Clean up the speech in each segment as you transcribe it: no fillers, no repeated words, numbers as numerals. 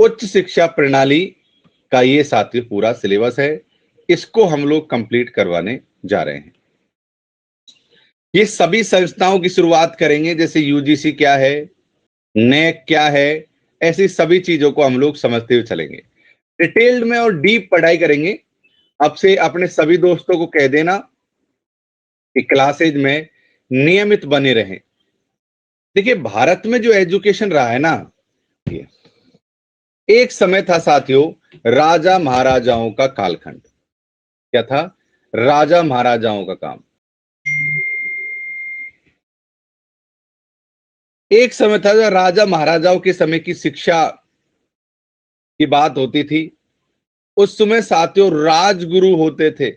उच्च शिक्षा प्रणाली का ये साथियों पूरा सिलेबस है। इसको हम लोग कंप्लीट करवाने जा रहे हैं। ये सभी संस्थाओं की शुरुआत करेंगे, जैसे यूजीसी क्या है, नेक क्या है, ऐसी सभी चीजों को हम लोग समझते हुए चलेंगे। डिटेल्ड में और डीप पढ़ाई करेंगे। अब से अपने सभी दोस्तों को कह देना कि क्लासेज में नियमित बने रहें। देखिए, भारत में जो एजुकेशन रहा है ना, ये एक समय था साथियों राजा महाराजाओं का कालखंड। क्या था? राजा महाराजाओं का काम। एक समय था जब राजा महाराजाओं के समय की शिक्षा की बात होती थी। उस समय साथियों राजगुरु होते थे,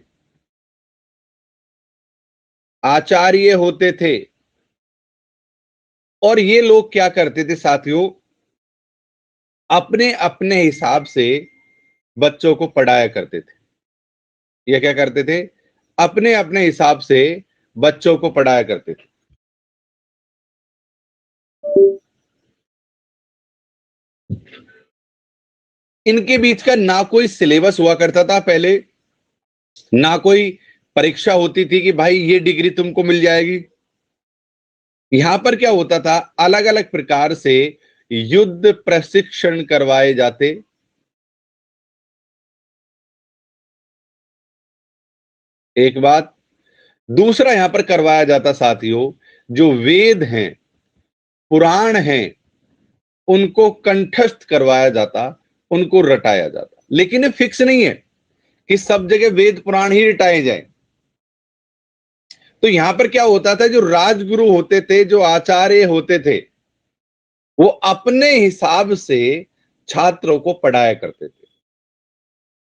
आचार्य होते थे। और ये लोग क्या करते थे साथियों, अपने अपने हिसाब से बच्चों को पढ़ाया करते थे। ये क्या करते थे? अपने अपने हिसाब से बच्चों को पढ़ाया करते थे। इनके बीच का ना कोई सिलेबस हुआ करता था पहले, ना कोई परीक्षा होती थी कि भाई ये डिग्री तुमको मिल जाएगी। यहां पर क्या होता था, अलग अलग प्रकार से युद्ध प्रशिक्षण करवाए जाते। एक बात। दूसरा यहां पर करवाया जाता साथियों, जो वेद हैं, पुराण हैं, उनको कंठस्थ करवाया जाता, उनको रटाया जाता। लेकिन ये फिक्स नहीं है कि सब जगह वेद पुराण ही रटाए जाए। तो यहां पर क्या होता था, जो राजगुरु होते थे, जो आचार्य होते थे, वो अपने हिसाब से छात्रों को पढ़ाया करते थे।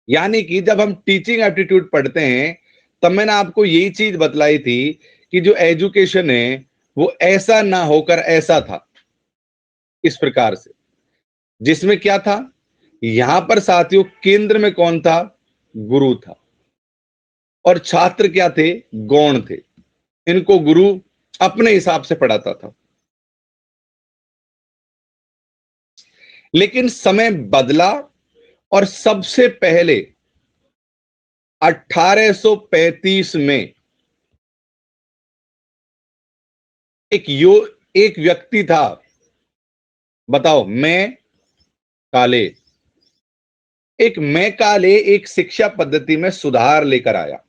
यानी कि जब हम टीचिंग एप्टीट्यूड पढ़ते हैं, तब मैंने आपको यही चीज बतलाई थी कि जो एजुकेशन है वो ऐसा ना होकर ऐसा था, इस प्रकार से, जिसमें क्या था, यहां पर साथियों केंद्र में कौन था? गुरु था। और छात्र क्या थे? गौण थे। इनको गुरु अपने हिसाब से पढ़ाता था। लेकिन समय बदला और सबसे पहले 1835 में एक व्यक्ति था, बताओ, मैं काले। एक मैं काले एक शिक्षा पद्धति में सुधार लेकर आया।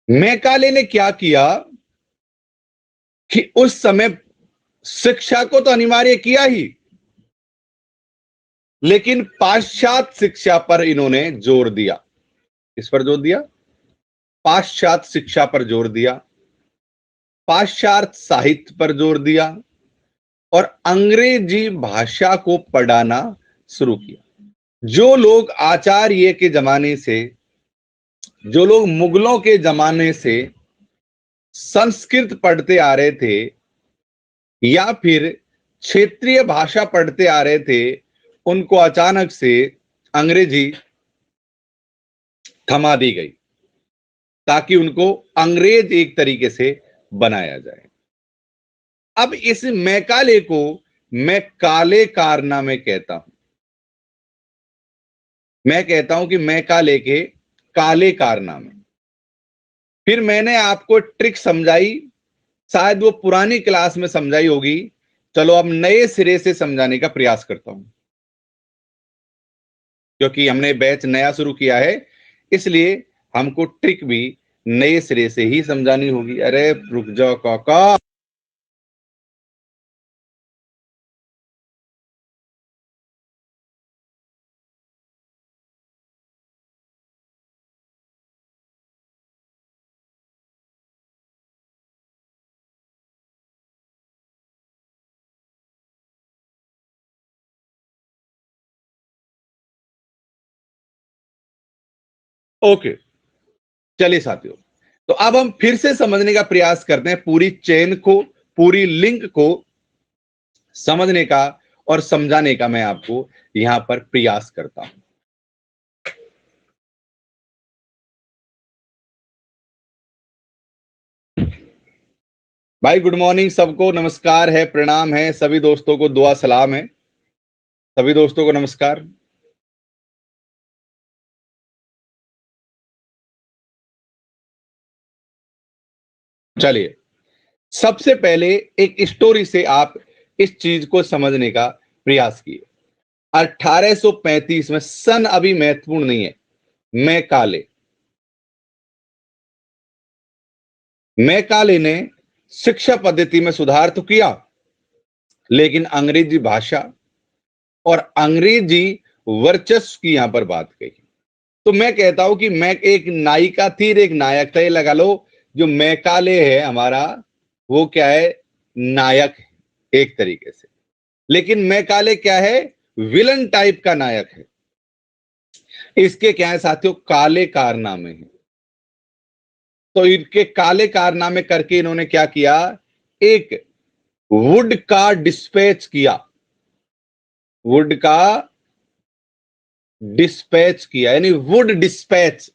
मैं काले ने क्या किया कि उस समय शिक्षा को तो अनिवार्य किया ही, लेकिन पाश्चात्य शिक्षा पर इन्होंने जोर दिया। किस पर जोर दिया? पाश्चात्य शिक्षा पर जोर दिया, पाश्चात्य साहित्य पर जोर दिया और अंग्रेजी भाषा को पढ़ाना शुरू किया। जो लोग आचार्य के जमाने से, जो लोग मुगलों के जमाने से संस्कृत पढ़ते आ रहे थे या फिर क्षेत्रीय भाषा पढ़ते आ रहे थे, उनको अचानक से अंग्रेजी थमा दी गई ताकि उनको अंग्रेज एक तरीके से बनाया जाए। अब इस मैकाले को मैं काले कारनामे कहता हूं। मैं कहता हूं कि मैकाले के काले कारनामे। फिर मैंने आपको ट्रिक समझाई, शायद वो पुरानी क्लास में समझाई होगी। चलो अब नए सिरे से समझाने का प्रयास करता हूं, क्योंकि हमने बैच नया शुरू किया है, इसलिए हमको ट्रिक भी नए सिरे से ही समझानी होगी। अरे रुक जाओ काका। ओके, चलिए साथियों, तो अब हम फिर से समझने का प्रयास करते हैं, पूरी चेन को, पूरी लिंक को समझने का और समझाने का मैं आपको यहां पर प्रयास करता हूं। भाई गुड मॉर्निंग सबको, नमस्कार है, प्रणाम है, सभी दोस्तों को दुआ सलाम है। सभी दोस्तों को नमस्कार। चलिए, सबसे पहले एक स्टोरी से आप इस चीज को समझने का प्रयास कीजिए। 1835 में, सन अभी महत्वपूर्ण नहीं है, मैकाले ने शिक्षा पद्धति में सुधार तो किया, लेकिन अंग्रेजी भाषा और अंग्रेजी वर्चस्व की यहां पर बात कही। तो मैं कहता हूं कि मैं एक नायिका थी और एक नायक था। ये लगा लो, जो मैकाले है हमारा, वो क्या है, नायक है एक तरीके से। लेकिन मैकाले क्या है, विलन टाइप का नायक है। इसके क्या है साथियों, काले कारनामे हैं। तो इनके काले कारनामे करके इन्होंने क्या किया, एक वुड का डिस्पैच किया, वुड का डिस्पैच किया, यानी वुड डिस्पैच,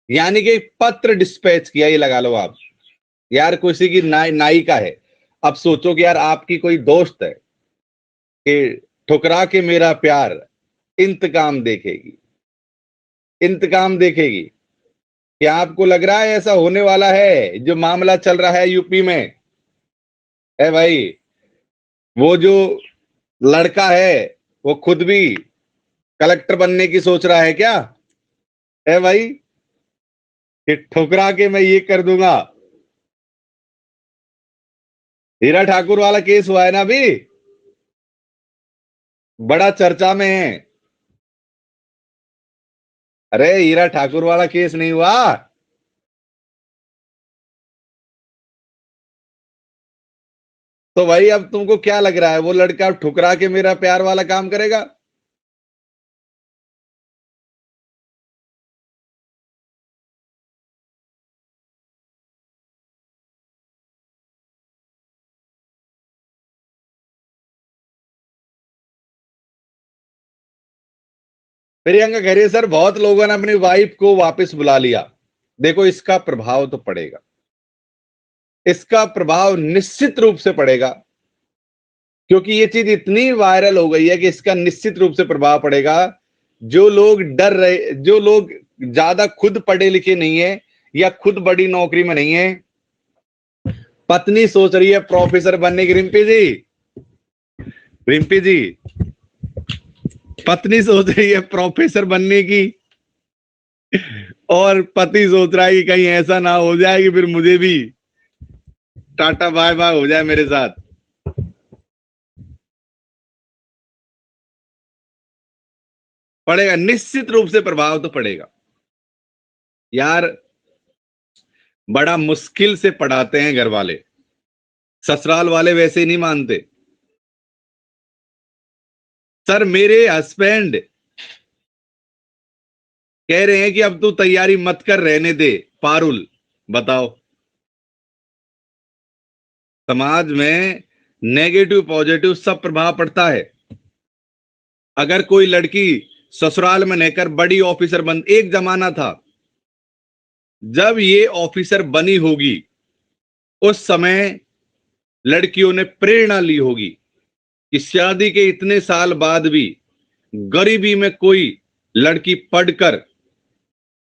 यानी कि पत्र डिस्पैच किया। ये लगा लो आप, यार किसी की नायिका है। अब सोचो कि यार आपकी कोई दोस्त है कि ठुकरा के मेरा प्यार इंतकाम देखेगी, इंतकाम देखेगी। क्या आपको लग रहा है ऐसा होने वाला है जो मामला चल रहा है यूपी में? है भाई, वो जो लड़का है वो खुद भी कलेक्टर बनने की सोच रहा है क्या? है भाई, कि ठुकरा के मैं ये कर दूंगा। हीरा ठाकुर वाला केस हुआ है ना अभी, बड़ा चर्चा में है। अरे हीरा ठाकुर वाला केस नहीं हुआ, तो भाई अब तुमको क्या लग रहा है वो लड़का ठुकरा के मेरा प्यार वाला काम करेगा? प्रियंका कह रही है सर बहुत लोगों ने अपनी वाइफ को वापस बुला लिया। देखो, इसका प्रभाव तो पड़ेगा, इसका प्रभाव निश्चित रूप से पड़ेगा, क्योंकि ये चीज इतनी वायरल हो गई है कि इसका निश्चित रूप से प्रभाव पड़ेगा। जो लोग डर रहे, जो लोग ज्यादा खुद पढ़े लिखे नहीं है या खुद बड़ी नौकरी में नहीं है, पत्नी सोच रही है प्रोफेसर बनने की। रिम्पी जी, पत्नी सोच रही है प्रोफेसर बनने की, और पति सोच रहा है कि कहीं ऐसा ना हो जाए कि फिर मुझे भी टाटा बाय बाय हो जाए मेरे साथ। पड़ेगा, निश्चित रूप से प्रभाव तो पड़ेगा यार। बड़ा मुश्किल से पढ़ाते हैं घर वाले, ससुराल वाले वैसे ही नहीं मानते। सर मेरे हस्बैंड कह रहे हैं कि अब तू तैयारी मत कर, रहने दे। पारुल, बताओ, समाज में नेगेटिव पॉजिटिव सब प्रभाव पड़ता है। अगर कोई लड़की ससुराल में रहकर बड़ी ऑफिसर बन, एक जमाना था जब ये ऑफिसर बनी होगी, उस समय लड़कियों ने प्रेरणा ली होगी कि शादी के इतने साल बाद भी गरीबी में कोई लड़की पढ़कर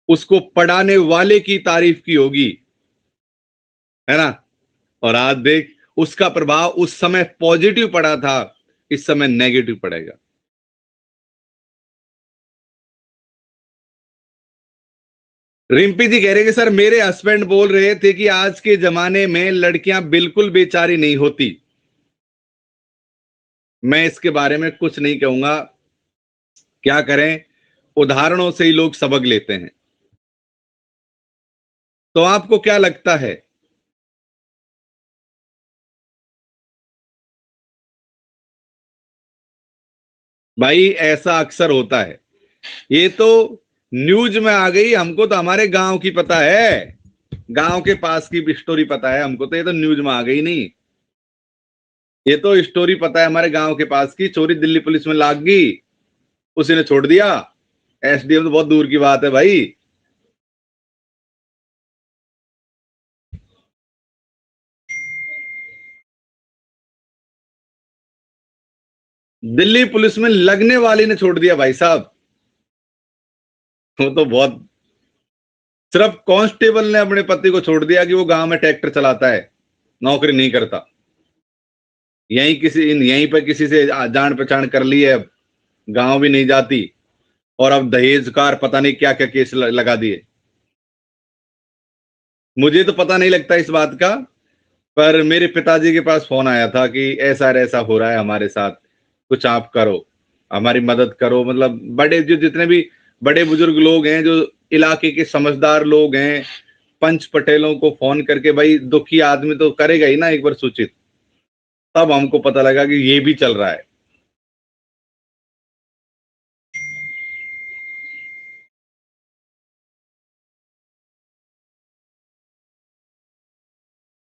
उसको पढ़ाने वाले की तारीफ की होगी, है ना? और आज देख, उसका प्रभाव उस समय पॉजिटिव पड़ा था, इस समय नेगेटिव पड़ेगा। रिम्पी जी कह रहे हैं कि सर मेरे हस्बैंड बोल रहे थे कि आज के जमाने में लड़कियां बिल्कुल बेचारी नहीं होती। मैं इसके बारे में कुछ नहीं कहूंगा, क्या करें, उदाहरणों से ही लोग सबक लेते हैं। तो आपको क्या लगता है? भाई ऐसा अक्सर होता है। ये तो न्यूज में आ गई, हमको तो हमारे गांव की पता है, गांव के पास की भी स्टोरी पता है हमको, तो ये तो न्यूज में आ गई नहीं। ये तो स्टोरी पता है हमारे गांव के पास की, चोरी दिल्ली पुलिस में लाग गई, उसी ने छोड़ दिया। एसडीएम तो बहुत दूर की बात है भाई। दिल्ली पुलिस में लगने वाली ने छोड़ दिया भाई साहब। वो तो बहुत, सिर्फ कांस्टेबल ने अपने पति को छोड़ दिया कि वो गांव में ट्रैक्टर चलाता है, नौकरी नहीं करता। यहीं पर किसी से जान पहचान कर ली है, गांव भी नहीं जाती, और अब दहेजकार पता नहीं क्या क्या केस लगा दिए। मुझे तो पता नहीं लगता इस बात का, पर मेरे पिताजी के पास फोन आया था कि ऐसा ऐसा हो रहा है हमारे साथ, कुछ आप करो, हमारी मदद करो। मतलब बड़े जो जितने भी बड़े बुजुर्ग लोग हैं, जो इलाके के समझदार लोग हैं, पंच पटेलों को फोन करके, भाई दुखी आदमी तो करेगा ही ना एक बार सूचित। तब हमको पता लगा कि ये भी चल रहा है।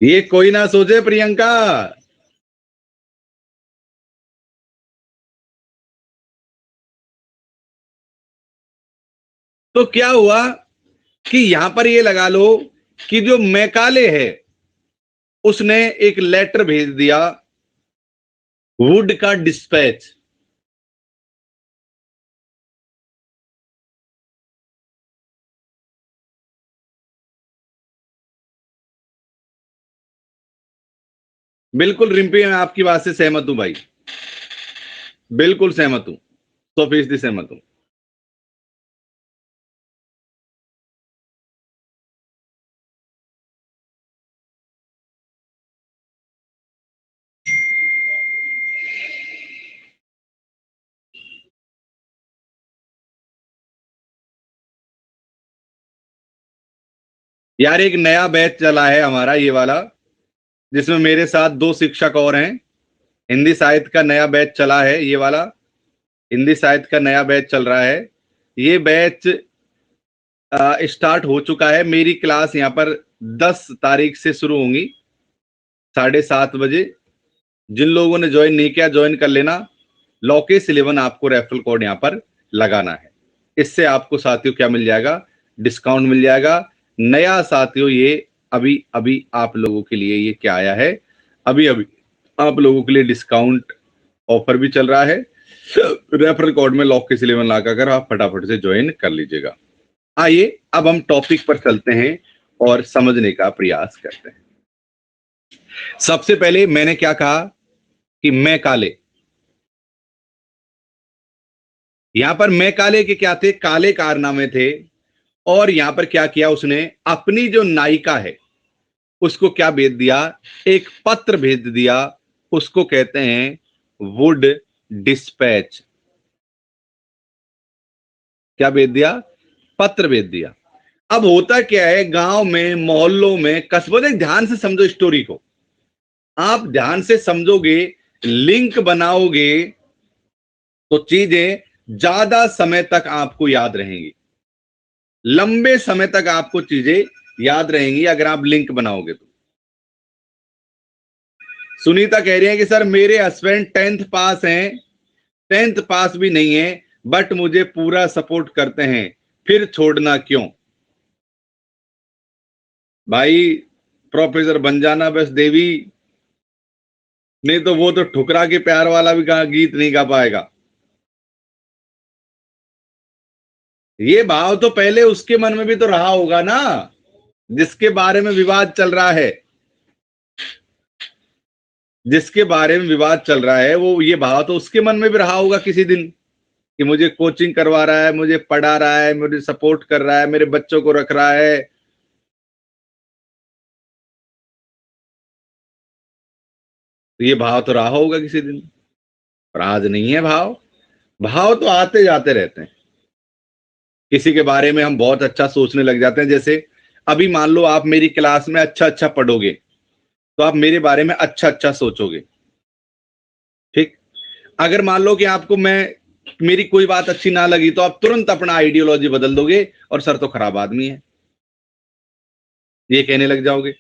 ये कोई ना सोचे प्रियंका। तो क्या हुआ कि यहां पर ये लगा लो कि जो मैकाले है उसने एक लेटर भेज दिया, वुड का डिस्पैच। बिल्कुल रिम्पी, मैं आपकी बात से सहमत हूं भाई, बिल्कुल सहमत हूं, 100% सहमत हूं। यार एक नया बैच चला है हमारा ये वाला, जिसमें मेरे साथ दो शिक्षक और हैं। हिंदी साहित्य का नया बैच चला है ये वाला, हिंदी साहित्य का नया बैच चल रहा है। ये बैच स्टार्ट हो चुका है। मेरी क्लास यहाँ पर 10 तारीख से शुरू होंगी, 7:30 बजे। जिन लोगों ने ज्वाइन नहीं किया ज्वाइन कर लेना। लॉकेस 11 आपको रेफरल कोड यहाँ पर लगाना है। इससे आपको साथियों क्या मिल जाएगा, डिस्काउंट मिल जाएगा। नया साथियों ये अभी अभी आप लोगों के लिए ये क्या आया है, अभी अभी आप लोगों के लिए डिस्काउंट ऑफर भी चल रहा है। रेफरल कोड में लॉकेस 11 लगाकर आप फटाफट से ज्वाइन कर लीजिएगा। आइए अब हम टॉपिक पर चलते हैं और समझने का प्रयास करते हैं। सबसे पहले मैंने क्या कहा कि मैं काले, यहां पर मैं काले के क्या थे, काले कारनामे थे। और यहां पर क्या किया उसने, अपनी जो नायिका है उसको क्या भेज दिया, एक पत्र भेज दिया। उसको कहते हैं वुड डिस्पैच। क्या भेज दिया, पत्र भेज दिया। अब होता क्या है, गांव में, मोहल्लों में, कस्बों में, ध्यान से समझो स्टोरी को, आप ध्यान से समझोगे, लिंक बनाओगे, तो चीजें ज्यादा समय तक आपको याद रहेंगी, लंबे समय तक आपको चीजें याद रहेंगी अगर आप लिंक बनाओगे तो। सुनीता कह रही है कि सर मेरे हस्बैंड 10th पास हैं, 10th पास भी नहीं है, बट मुझे पूरा सपोर्ट करते हैं, फिर छोड़ना क्यों। भाई प्रोफेसर बन जाना बस देवी, नहीं तो वो तो ठुकरा के प्यार वाला भी गीत नहीं गा पाएगा। ये भाव तो पहले उसके मन में भी तो रहा होगा ना, जिसके बारे में विवाद चल रहा है, जिसके बारे में विवाद चल रहा है, वो ये भाव तो उसके मन में भी रहा होगा किसी दिन, कि मुझे कोचिंग करवा रहा है, मुझे पढ़ा रहा है, मुझे सपोर्ट कर रहा है, मेरे बच्चों को रख रहा है। तो ये भाव तो रहा होगा किसी दिन, पर आज नहीं है भाव। भाव तो आते जाते रहते हैं। किसी के बारे में हम बहुत अच्छा सोचने लग जाते हैं। जैसे अभी मान लो आप मेरी क्लास में अच्छा अच्छा पढ़ोगे, तो आप मेरे बारे में अच्छा अच्छा सोचोगे, ठीक। अगर मान लो कि आपको मैं, मेरी कोई बात अच्छी ना लगी, तो आप तुरंत अपना आइडियोलॉजी बदल दोगे, और सर तो खराब आदमी है ये कहने लग जाओगे।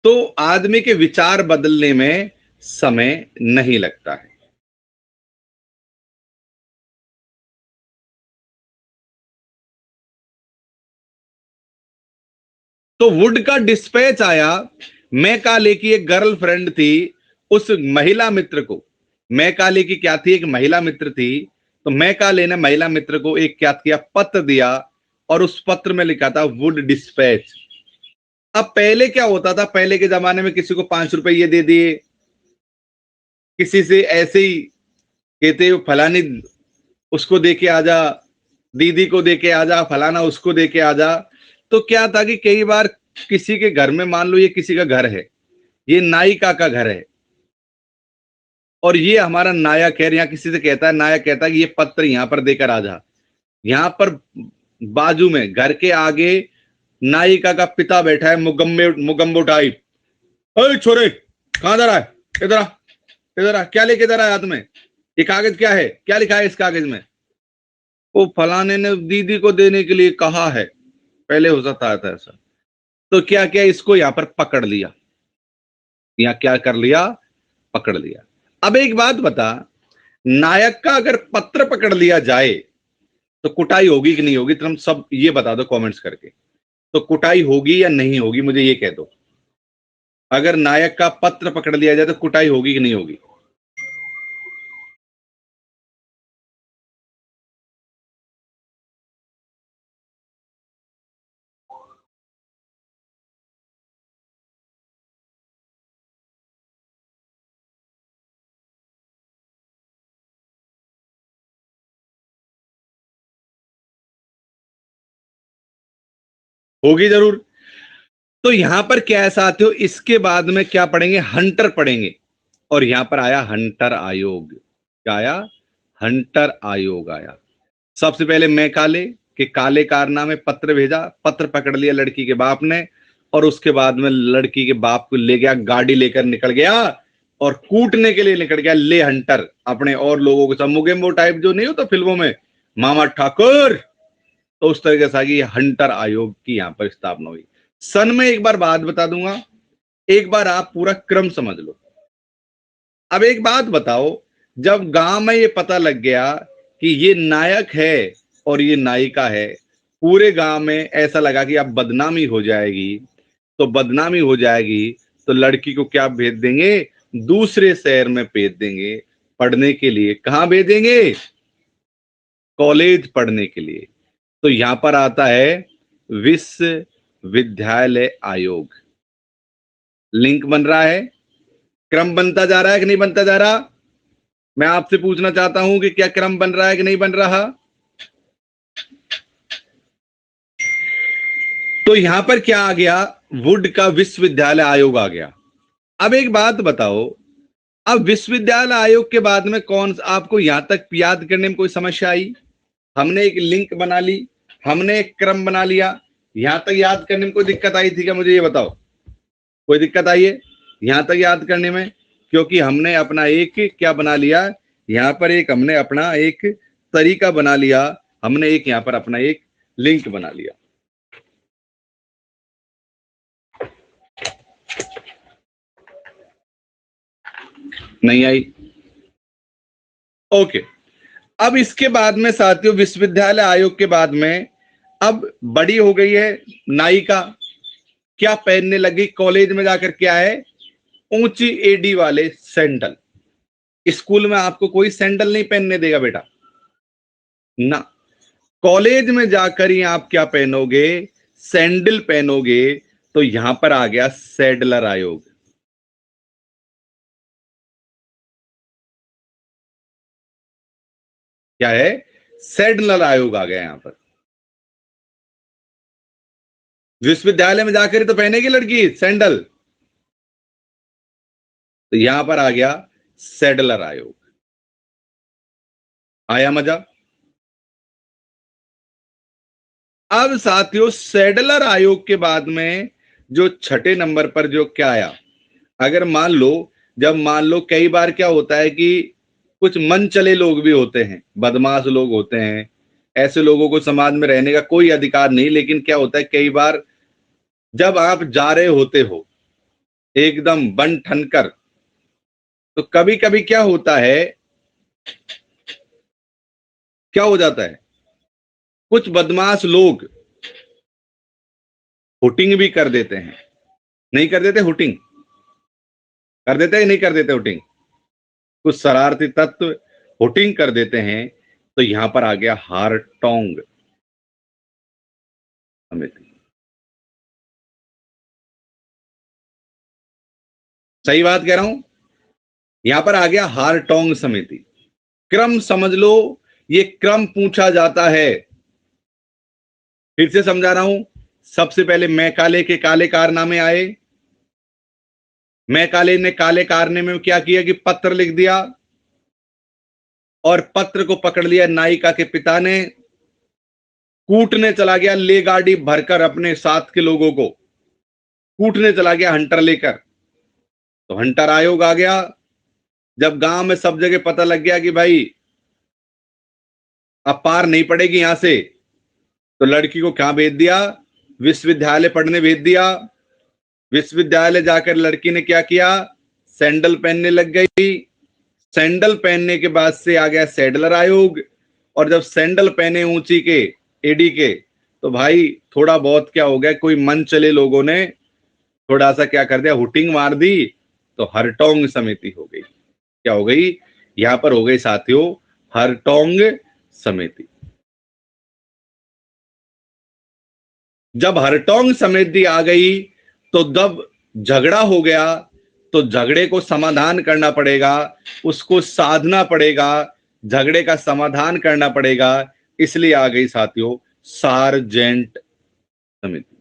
तो आदमी के विचार बदलने में समय नहीं लगता है। तो वुड का डिस्पैच आया, मैकाले की एक गर्लफ्रेंड थी, उस महिला मित्र को, मैकाले की क्या थी, एक महिला मित्र थी, तो मैकाले ने महिला मित्र को एक क्या किया, पत्र दिया, और उस पत्र में लिखा था वुड डिस्पैच। अब पहले क्या होता था, पहले के जमाने में किसी को 5 रुपये दे दिए, किसी से ऐसे ही कहते फलानी उसको दे के आजा, दीदी को दे के आजा, फलाना उसको दे के आजा। तो क्या था कि कई बार किसी के घर में, मान लो ये किसी का घर है, ये नायिका का घर है, और ये हमारा नायक है, यहाँ किसी से कहता है, नायक कहता है कि ये पत्र यहां पर देकर आ जा। यहां पर बाजू में घर के आगे नायिका का पिता बैठा है, मुगम्बो टाइप। अरे छोरे, कहां जा रहा है, इधर आ, इधर आ, क्या लेके इधर आया हाथ में, ये कागज क्या है, क्या लिखा है इस कागज में? वो फलाने ने दीदी को देने के लिए कहा है, पहले हो सकता था ऐसा। तो क्या क्या इसको यहां पर पकड़ लिया, या क्या कर लिया, पकड़ लिया। अब एक बात बता, नायक का अगर पत्र पकड़ लिया जाए तो कुटाई होगी कि नहीं होगी? तुम सब ये बता दो कमेंट्स करके, तो कुटाई होगी या नहीं होगी, मुझे ये कह दो। अगर नायक का पत्र पकड़ लिया जाए तो कुटाई होगी कि नहीं होगी? होगी जरूर। तो यहां पर क्या है साथियों, इसके बाद में क्या पढ़ेंगे, हंटर पढ़ेंगे। और यहां पर आया हंटर आयोग। क्या आया? हंटर आयोग आया। सबसे पहले मैं काले के काले कारनामे, पत्र भेजा, पत्र पकड़ लिया लड़की के बाप ने, और उसके बाद में लड़की के बाप को ले गया, गाड़ी लेकर निकल गया और कूटने के लिए निकल गया। ले हंटर अपने और लोगों के साथ, मुगेम्बो टाइप जो नहीं होता फिल्मों में, मामा ठाकुर, तो उस तरीके से आगे हंटर आयोग की यहां पर स्थापना हुई। सन में एक बार बात बता दूंगा, एक बार आप पूरा क्रम समझ लो। अब एक बात बताओ, जब गांव में ये पता लग गया कि ये नायक है और ये नायिका है, पूरे गांव में ऐसा लगा कि अब बदनामी हो जाएगी, तो बदनामी हो जाएगी तो लड़की को क्या भेज देंगे, दूसरे शहर में भेज देंगे पढ़ने के लिए। कहां भेजेंगे? कॉलेज पढ़ने के लिए। तो यहां पर आता है विश्वविद्यालय आयोग। लिंक बन रहा है, क्रम बनता जा रहा है कि नहीं बनता जा रहा? मैं आपसे पूछना चाहता हूं कि क्या क्रम बन रहा है कि नहीं बन रहा? तो यहां पर क्या आ गया, वुड का विश्वविद्यालय आयोग आ गया। अब एक बात बताओ, अब विश्वविद्यालय आयोग के बाद में कौन, आपको यहां तक याद करने में कोई समस्या आई? हमने एक लिंक बना ली, हमने एक क्रम बना लिया, यहां तक याद करने में कोई दिक्कत आई थी क्या? मुझे ये बताओ, कोई दिक्कत आई है यहां तक याद करने में? क्योंकि हमने अपना एक क्या बना लिया, यहां पर एक हमने अपना एक तरीका बना लिया, हमने एक यहां पर अपना एक लिंक बना लिया। नहीं आई? ओके। अब इसके बाद में साथियों, विश्वविद्यालय आयोग के बाद में अब बड़ी हो गई है नायिका, क्या पहनने लगी कॉलेज में जाकर, क्या है, ऊंची एडी वाले सैंडल। स्कूल में आपको कोई सैंडल नहीं पहनने देगा बेटा ना, कॉलेज में जाकर ही आप क्या पहनोगे, सैंडल पहनोगे। तो यहां पर आ गया सैडलर आयोग। क्या है? सैडलर आयोग आ गया यहां पर। विश्वविद्यालय में जाकर ही तो पहनेगी लड़की सैंडल, तो यहां पर आ गया सैडलर आयोग। आया मजा? अब साथियों, सैडलर आयोग के बाद में जो छठे नंबर पर जो क्या आया, अगर मान लो, जब मान लो कई बार क्या होता है कि कुछ मन चले लोग भी होते हैं, बदमाश लोग होते हैं, ऐसे लोगों को समाज में रहने का कोई अधिकार नहीं। लेकिन क्या होता है, कई बार जब आप जा रहे होते हो एकदम बन ठन कर, तो कभी कभी क्या होता है, क्या हो जाता है, कुछ बदमाश लोग हुटिंग भी कर देते हैं। नहीं कर देते हुटिंग? कर देते हैं नहीं कर देते हुटिंग? कुछ शरारती तत्व हुटिंग कर देते हैं, तो यहां पर आ गया हारटोंग समिति। सही बात कह रहा हूं? यहां पर आ गया हारटोंग समिति। क्रम समझ लो, ये क्रम पूछा जाता है। फिर से समझा रहा हूं, सबसे पहले मैकाले के काले कारनामे आए। मैकाले ने काले कारनामे में क्या किया कि पत्र लिख दिया, और पत्र को पकड़ लिया नायिका के पिता ने, कूटने चला गया, ले गाड़ी भरकर अपने साथ के लोगों को कूटने चला गया हंटर लेकर। तो हंटर आयोग आ गया। जब गांव में सब जगह पता लग गया कि भाई अब पार नहीं पड़ेगी यहां से, तो लड़की को कहां भेज दिया? विश्वविद्यालय पढ़ने भेज दिया। विश्वविद्यालय जाकर लड़की ने क्या किया? सैंडल पहनने लग गई। सैंडल पहनने के बाद से आ गया सैडलर आयोग, और जब सैंडल पहने ऊंची के एडी के, तो भाई थोड़ा बहुत क्या हो गया, कोई मन चले लोगों ने थोड़ा सा क्या कर दिया, हुटिंग मार दी, तो हरटोंग समिति हो गई। क्या हो गई? यहां पर हो गई साथियों हरटोंग समिति। जब हरटोंग समिति आ गई, तो जब झगड़ा हो गया, तो झगड़े को समाधान करना पड़ेगा, उसको साधना पड़ेगा, झगड़े का समाधान करना पड़ेगा, इसलिए आ गई साथियों सार्जेंट समिति।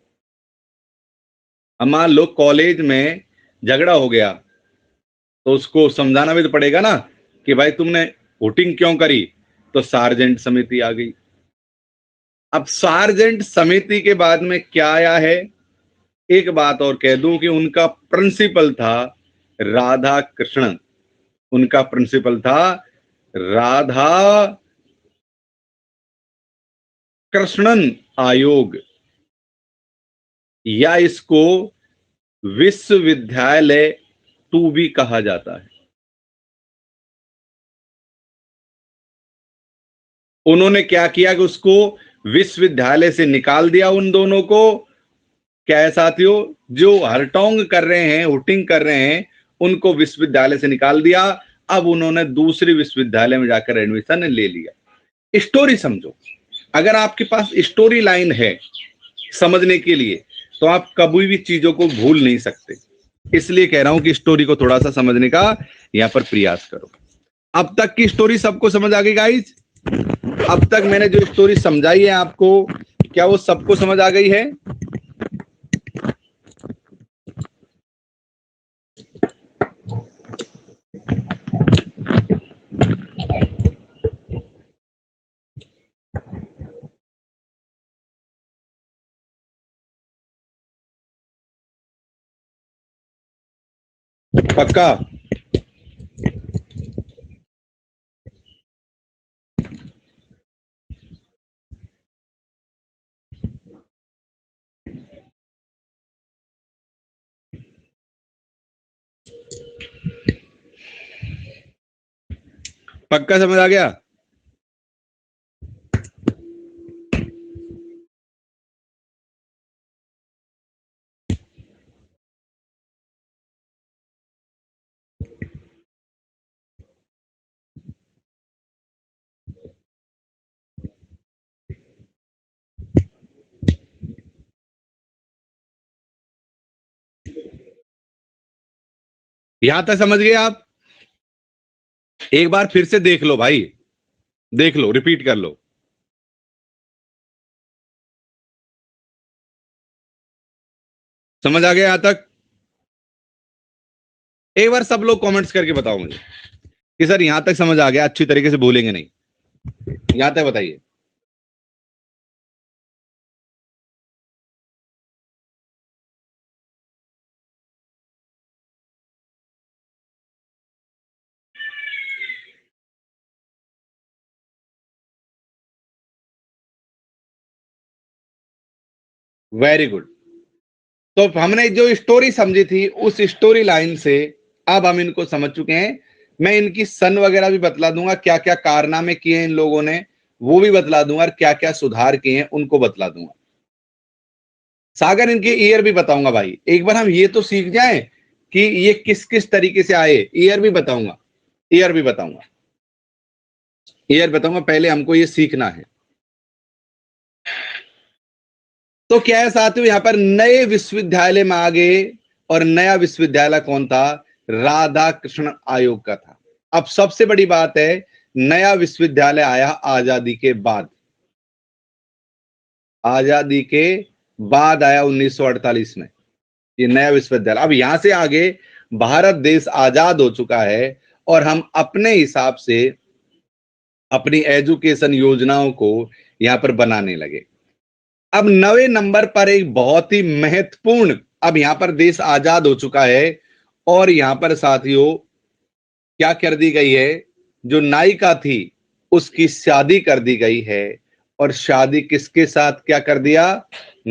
अब मान लो कॉलेज में झगड़ा हो गया, तो उसको समझाना भी तो पड़ेगा ना कि भाई तुमने वोटिंग क्यों करी, तो सार्जेंट समिति आ गई। अब सार्जेंट समिति के बाद में क्या आया है? एक बात और कह दूं कि उनका प्रिंसिपल था राधा कृष्णन। उनका प्रिंसिपल था राधा कृष्णन आयोग, या इसको विश्वविद्यालय 2 भी कहा जाता है। उन्होंने क्या किया कि उसको विश्वविद्यालय से निकाल दिया। उन दोनों को क्या है साथियों, जो हरटोंग कर रहे हैं, हुटिंग कर रहे हैं, उनको विश्वविद्यालय से निकाल दिया। अब उन्होंने दूसरे विश्वविद्यालय में जाकर एडमिशन ले लिया। स्टोरी समझो, अगर आपके पास स्टोरी लाइन है समझने के लिए, तो आप कभी भी चीजों को भूल नहीं सकते। इसलिए कह रहा हूं कि स्टोरी को थोड़ा सा समझने का यहां पर प्रयास करो। अब तक की स्टोरी सबको समझ आ गई गाइज? अब तक मैंने जो स्टोरी समझाई है आपको, क्या वो सबको समझ आ गई है? पक्का? पक्का समझ आ गया? यहां तक समझ गए आप? एक बार फिर से देख लो भाई, देख लो, रिपीट कर लो। समझ आ गया यहां तक? एक बार सब लोग कमेंट्स करके बताओ मुझे कि सर यहां तक समझ आ गया, अच्छी तरीके से भूलेंगे नहीं। यहां तक बताइए। Very good. तो हमने जो स्टोरी समझी थी, उस स्टोरी लाइन से अब हम इनको समझ चुके हैं। मैं इनकी सन वगैरह भी बतला दूंगा, क्या क्या कारनामे किए हैं इन लोगों ने वो भी बतला दूंगा, और क्या क्या सुधार किए हैं उनको बतला दूंगा। सागर, इनके ईयर भी बताऊंगा भाई। एक बार हम ये तो सीख जाएं कि ये किस किस तरीके से आए, ईयर भी बताऊंगा, ईयर भी बताऊंगा, ईयर बताऊंगा, पहले हमको ये सीखना है। तो क्या है साथियों, यहां पर नए विश्वविद्यालय में आ गए, और नया विश्वविद्यालय कौन था? राधा कृष्ण आयोग का था। अब सबसे बड़ी बात है, नया विश्वविद्यालय आया आजादी के बाद, आजादी के बाद आया 1948 में ये नया विश्वविद्यालय। अब यहां से आगे भारत देश आजाद हो चुका है, और हम अपने हिसाब से अपनी एजुकेशन योजनाओं को यहां पर बनाने लगे। अब 9वें नंबर पर एक बहुत ही महत्वपूर्ण, अब यहां पर देश आजाद हो चुका है, और यहां पर साथियों क्या कर दी गई है, जो नायिका थी उसकी शादी कर दी गई है, और शादी किसके साथ क्या कर दिया?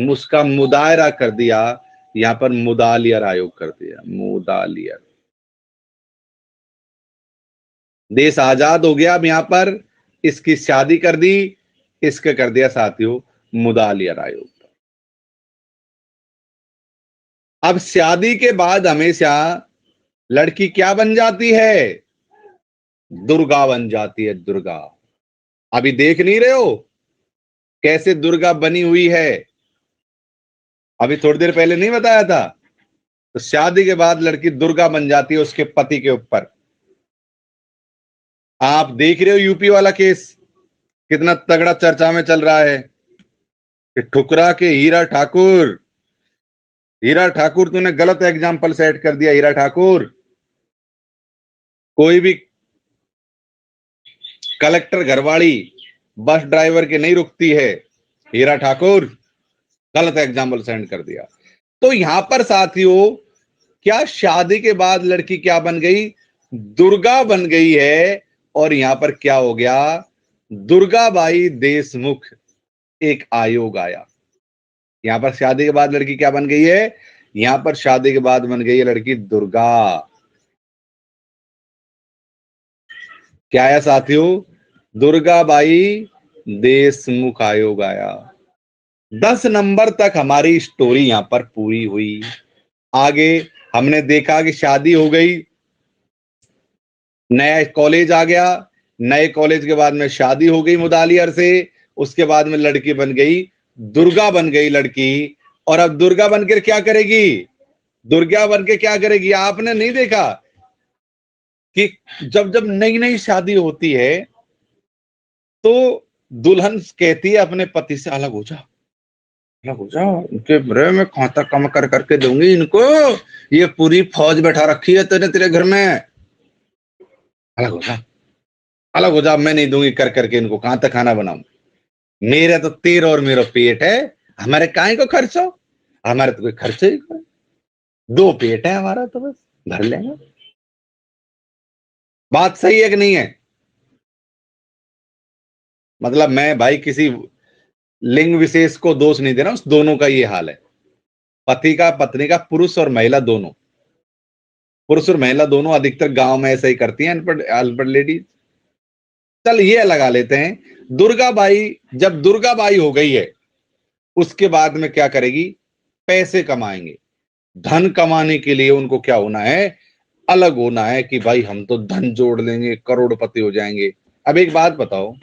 उसका मुदायरा कर दिया, यहां पर मुदालियर आयोग कर दिया, मुदालियर। देश आजाद हो गया, अब यहां पर इसकी शादी कर दी, इसके कर दिया साथियों मुदालियर आयोग। अब शादी के बाद हमेशा लड़की क्या बन जाती है? दुर्गा बन जाती है, दुर्गा। अभी देख नहीं रहे हो कैसे दुर्गा बनी हुई है? अभी थोड़ी देर पहले नहीं बताया था? तो शादी के बाद लड़की दुर्गा बन जाती है उसके पति के ऊपर। आप देख रहे हो यूपी वाला केस कितना तगड़ा चर्चा में चल रहा है कि ठुकरा के हीरा ठाकुर, हीरा ठाकुर तूने गलत एग्जाम्पल सेट कर दिया। हीरा ठाकुर, कोई भी कलेक्टर घरवाली बस ड्राइवर के नहीं रुकती है, हीरा ठाकुर गलत एग्जाम्पल सेंड कर दिया। तो यहां पर साथियों क्या शादी के बाद लड़की क्या बन गई? दुर्गा बन गई है। और यहां पर क्या हो गया? दुर्गाबाई देशमुख एक आयोग आया। यहां पर शादी के बाद लड़की क्या बन गई है? यहां पर शादी के बाद बन गई है लड़की दुर्गा। क्या आया साथियों? दुर्गाबाई देशमुख आयोग आया। 10 नंबर तक हमारी स्टोरी यहां पर पूरी हुई। आगे हमने देखा कि शादी हो गई, नया कॉलेज आ गया, नए कॉलेज के बाद में शादी हो गई मुदालियर से, उसके बाद में लड़की बन गई, दुर्गा बन गई लड़की। और अब दुर्गा बनकर क्या करेगी? दुर्गा बन के क्या करेगी? आपने नहीं देखा कि जब जब नई नई शादी होती है तो दुल्हन कहती है अपने पति से, अलग हो जा, अलग हो जा, इनके बरे में खाता कम कर करके दूंगी इनको, ये पूरी फौज बैठा रखी है तेरे तेरे घर में, अलग हो जा, अलग हो जा, मैं नहीं दूंगी कर करके इनको, कहां तक खाना बनाऊं? मेरा तो तेरा और मेरा पेट है, हमारे काहे को खर्च हो? हमारे तो कोई खर्च ही कोई, 2 पेट है हमारा, तो बस भर लेंगे। बात सही है कि नहीं है? मतलब मैं भाई किसी लिंग विशेष को दोष नहीं दे रहा हूं, दोनों का ये हाल है, पति का पत्नी का, पुरुष और महिला दोनों, पुरुष और महिला दोनों अधिकतर गांव में ऐसा ही करती हैं, अनपढ़ अनपढ़ लेडीज। चल ये लगा लेते हैं, दुर्गाबाई जब दुर्गाबाई हो गई है उसके बाद में क्या करेगी? पैसे कमाएंगे, धन कमाने के लिए उनको क्या होना है? अलग होना है कि भाई हम तो धन जोड़ लेंगे, करोड़पति हो जाएंगे। अब एक बात बताओ,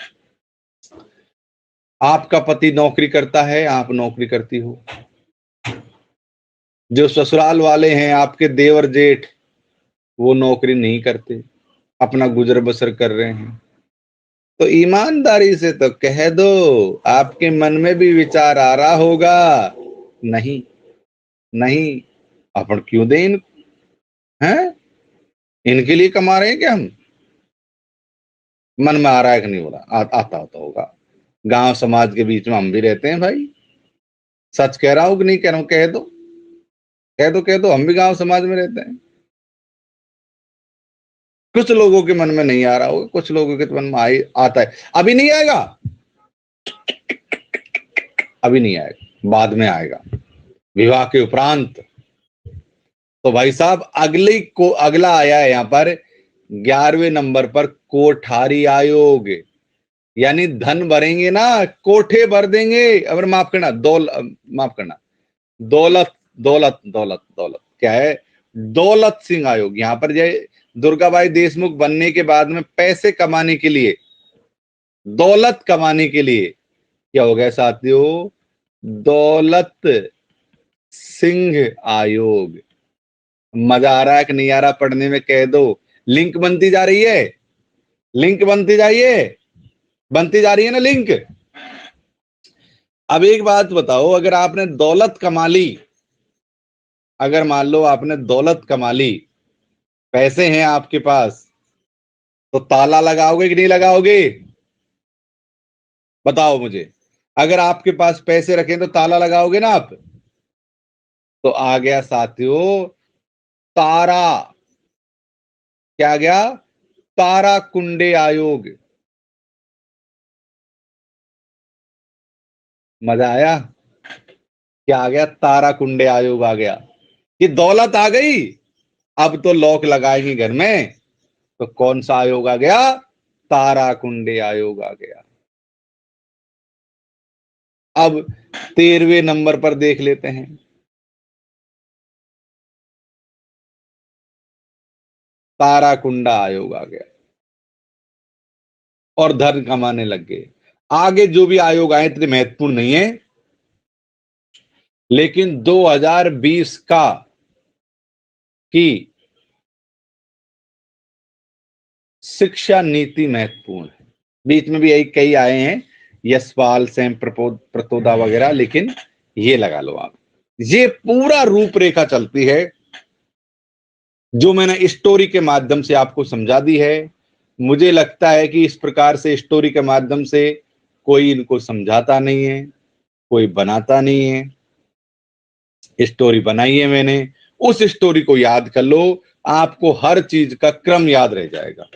आपका पति नौकरी करता है, आप नौकरी करती हो, जो ससुराल वाले हैं आपके देवर जेठ वो नौकरी नहीं करते, अपना गुजर बसर कर रहे हैं, तो ईमानदारी से तो कह दो, आपके मन में भी विचार आ रहा होगा, नहीं नहीं अपन क्यों दें हैं, इनके लिए कमा रहे हैं क्या हम? मन में आ रहा है कि नहीं हो रहा? आता होता होगा, गांव समाज के बीच में हम भी रहते हैं भाई, सच कह रहा हूं कि नहीं कह रहा हूं? कह दो, कह दो, कह दो, हम भी गांव समाज में रहते हैं। कुछ लोगों के मन में नहीं आ रहा होगा, कुछ लोगों के मन में आता है। अभी नहीं आएगा, अभी नहीं आएगा, बाद में आएगा, विवाह के उपरांत। तो भाई साहब अगला आया है यहां पर 11वें नंबर पर कोठारी आयोग, यानी धन भरेंगे ना, कोठे भर देंगे, अगर माफ करना, माफ करना, दौलत दौलत दौलत दौलत क्या है? दौलत सिंह आयोग। यहां पर ये दुर्गाबाई देशमुख बनने के बाद में पैसे कमाने के लिए, दौलत कमाने के लिए क्या हो गया साथियों? दौलत सिंह आयोग। मजा आ रहा है कि नहीं आ रहा पढ़ने में? कह दो। लिंक बनती जा रही है, लिंक बनती जाइए, बनती जा रही है ना लिंक। अब एक बात बताओ, अगर आपने दौलत कमा ली, अगर मान लो आपने दौलत कमा ली, पैसे हैं आपके पास, तो ताला लगाओगे कि नहीं लगाओगे? बताओ मुझे। अगर आपके पास पैसे रखें तो ताला लगाओगे ना आप? तो आ गया साथियों तारा, क्या आ गया? तारा कुंडे आयोग। मजा आया? क्या आ गया? तारा कुंडे आयोग आ गया। कि दौलत आ गई, अब तो लॉक लगाएंगे घर में, तो कौन सा आयोग आ गया? तारा कुंडे आयोग आ गया। अब 13वें नंबर पर देख लेते हैं। तारा कुंडा आयोग आ गया और धन कमाने लग गए। आगे जो भी आयोग आए इतने महत्वपूर्ण नहीं है, लेकिन 2020 का की शिक्षा नीति महत्वपूर्ण है। बीच में भी यही कई आए हैं, यशपाल सैम प्रतोदा वगैरह, लेकिन ये लगा लो आप, ये पूरा रूपरेखा चलती है जो मैंने स्टोरी के माध्यम से आपको समझा दी है। मुझे लगता है कि इस प्रकार से स्टोरी के माध्यम से कोई इनको समझाता नहीं है, कोई बनाता नहीं है। स्टोरी बनाई है मैंने, उस स्टोरी को याद कर लो, आपको हर चीज का क्रम याद रह जाएगा।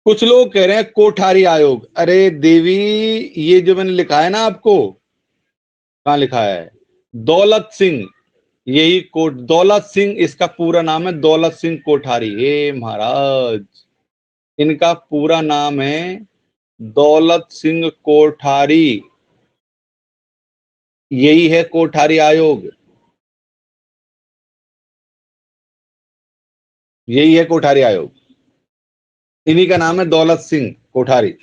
कुछ लोग कह रहे हैं कोठारी आयोग। अरे देवी, ये जो मैंने लिखा है ना आपको, कहाँ लिखा है? दौलत सिंह, यही कोट दौलत सिंह, इसका पूरा नाम है दौलत सिंह कोठारी। हे महाराज, इनका पूरा नाम है दौलत सिंह कोठारी। यही है कोठारी आयोग, यही है कोठारी आयोग। इन्हीं का नाम है दौलत सिंह कोठारी।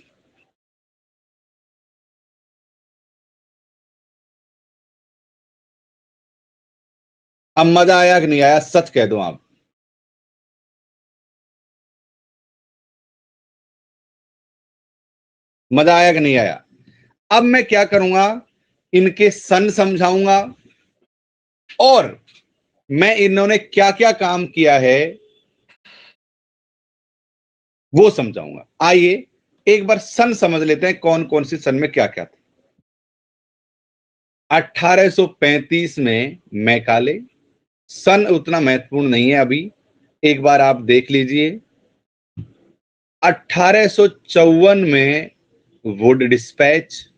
अब मजा आया कि नहीं आया? सच कह दो आप। मजा आया कि नहीं आया? अब मैं क्या करूंगा, इनके सन समझाऊंगा और मैं इन्होंने क्या क्या काम किया है वो समझाऊंगा। आइए एक बार सन समझ लेते हैं, कौन कौन सी सन में क्या क्या था। 1835 में मैकाले। सन उतना महत्वपूर्ण नहीं है अभी, एक बार आप देख लीजिए। 1854 में वुड डिस्पैच।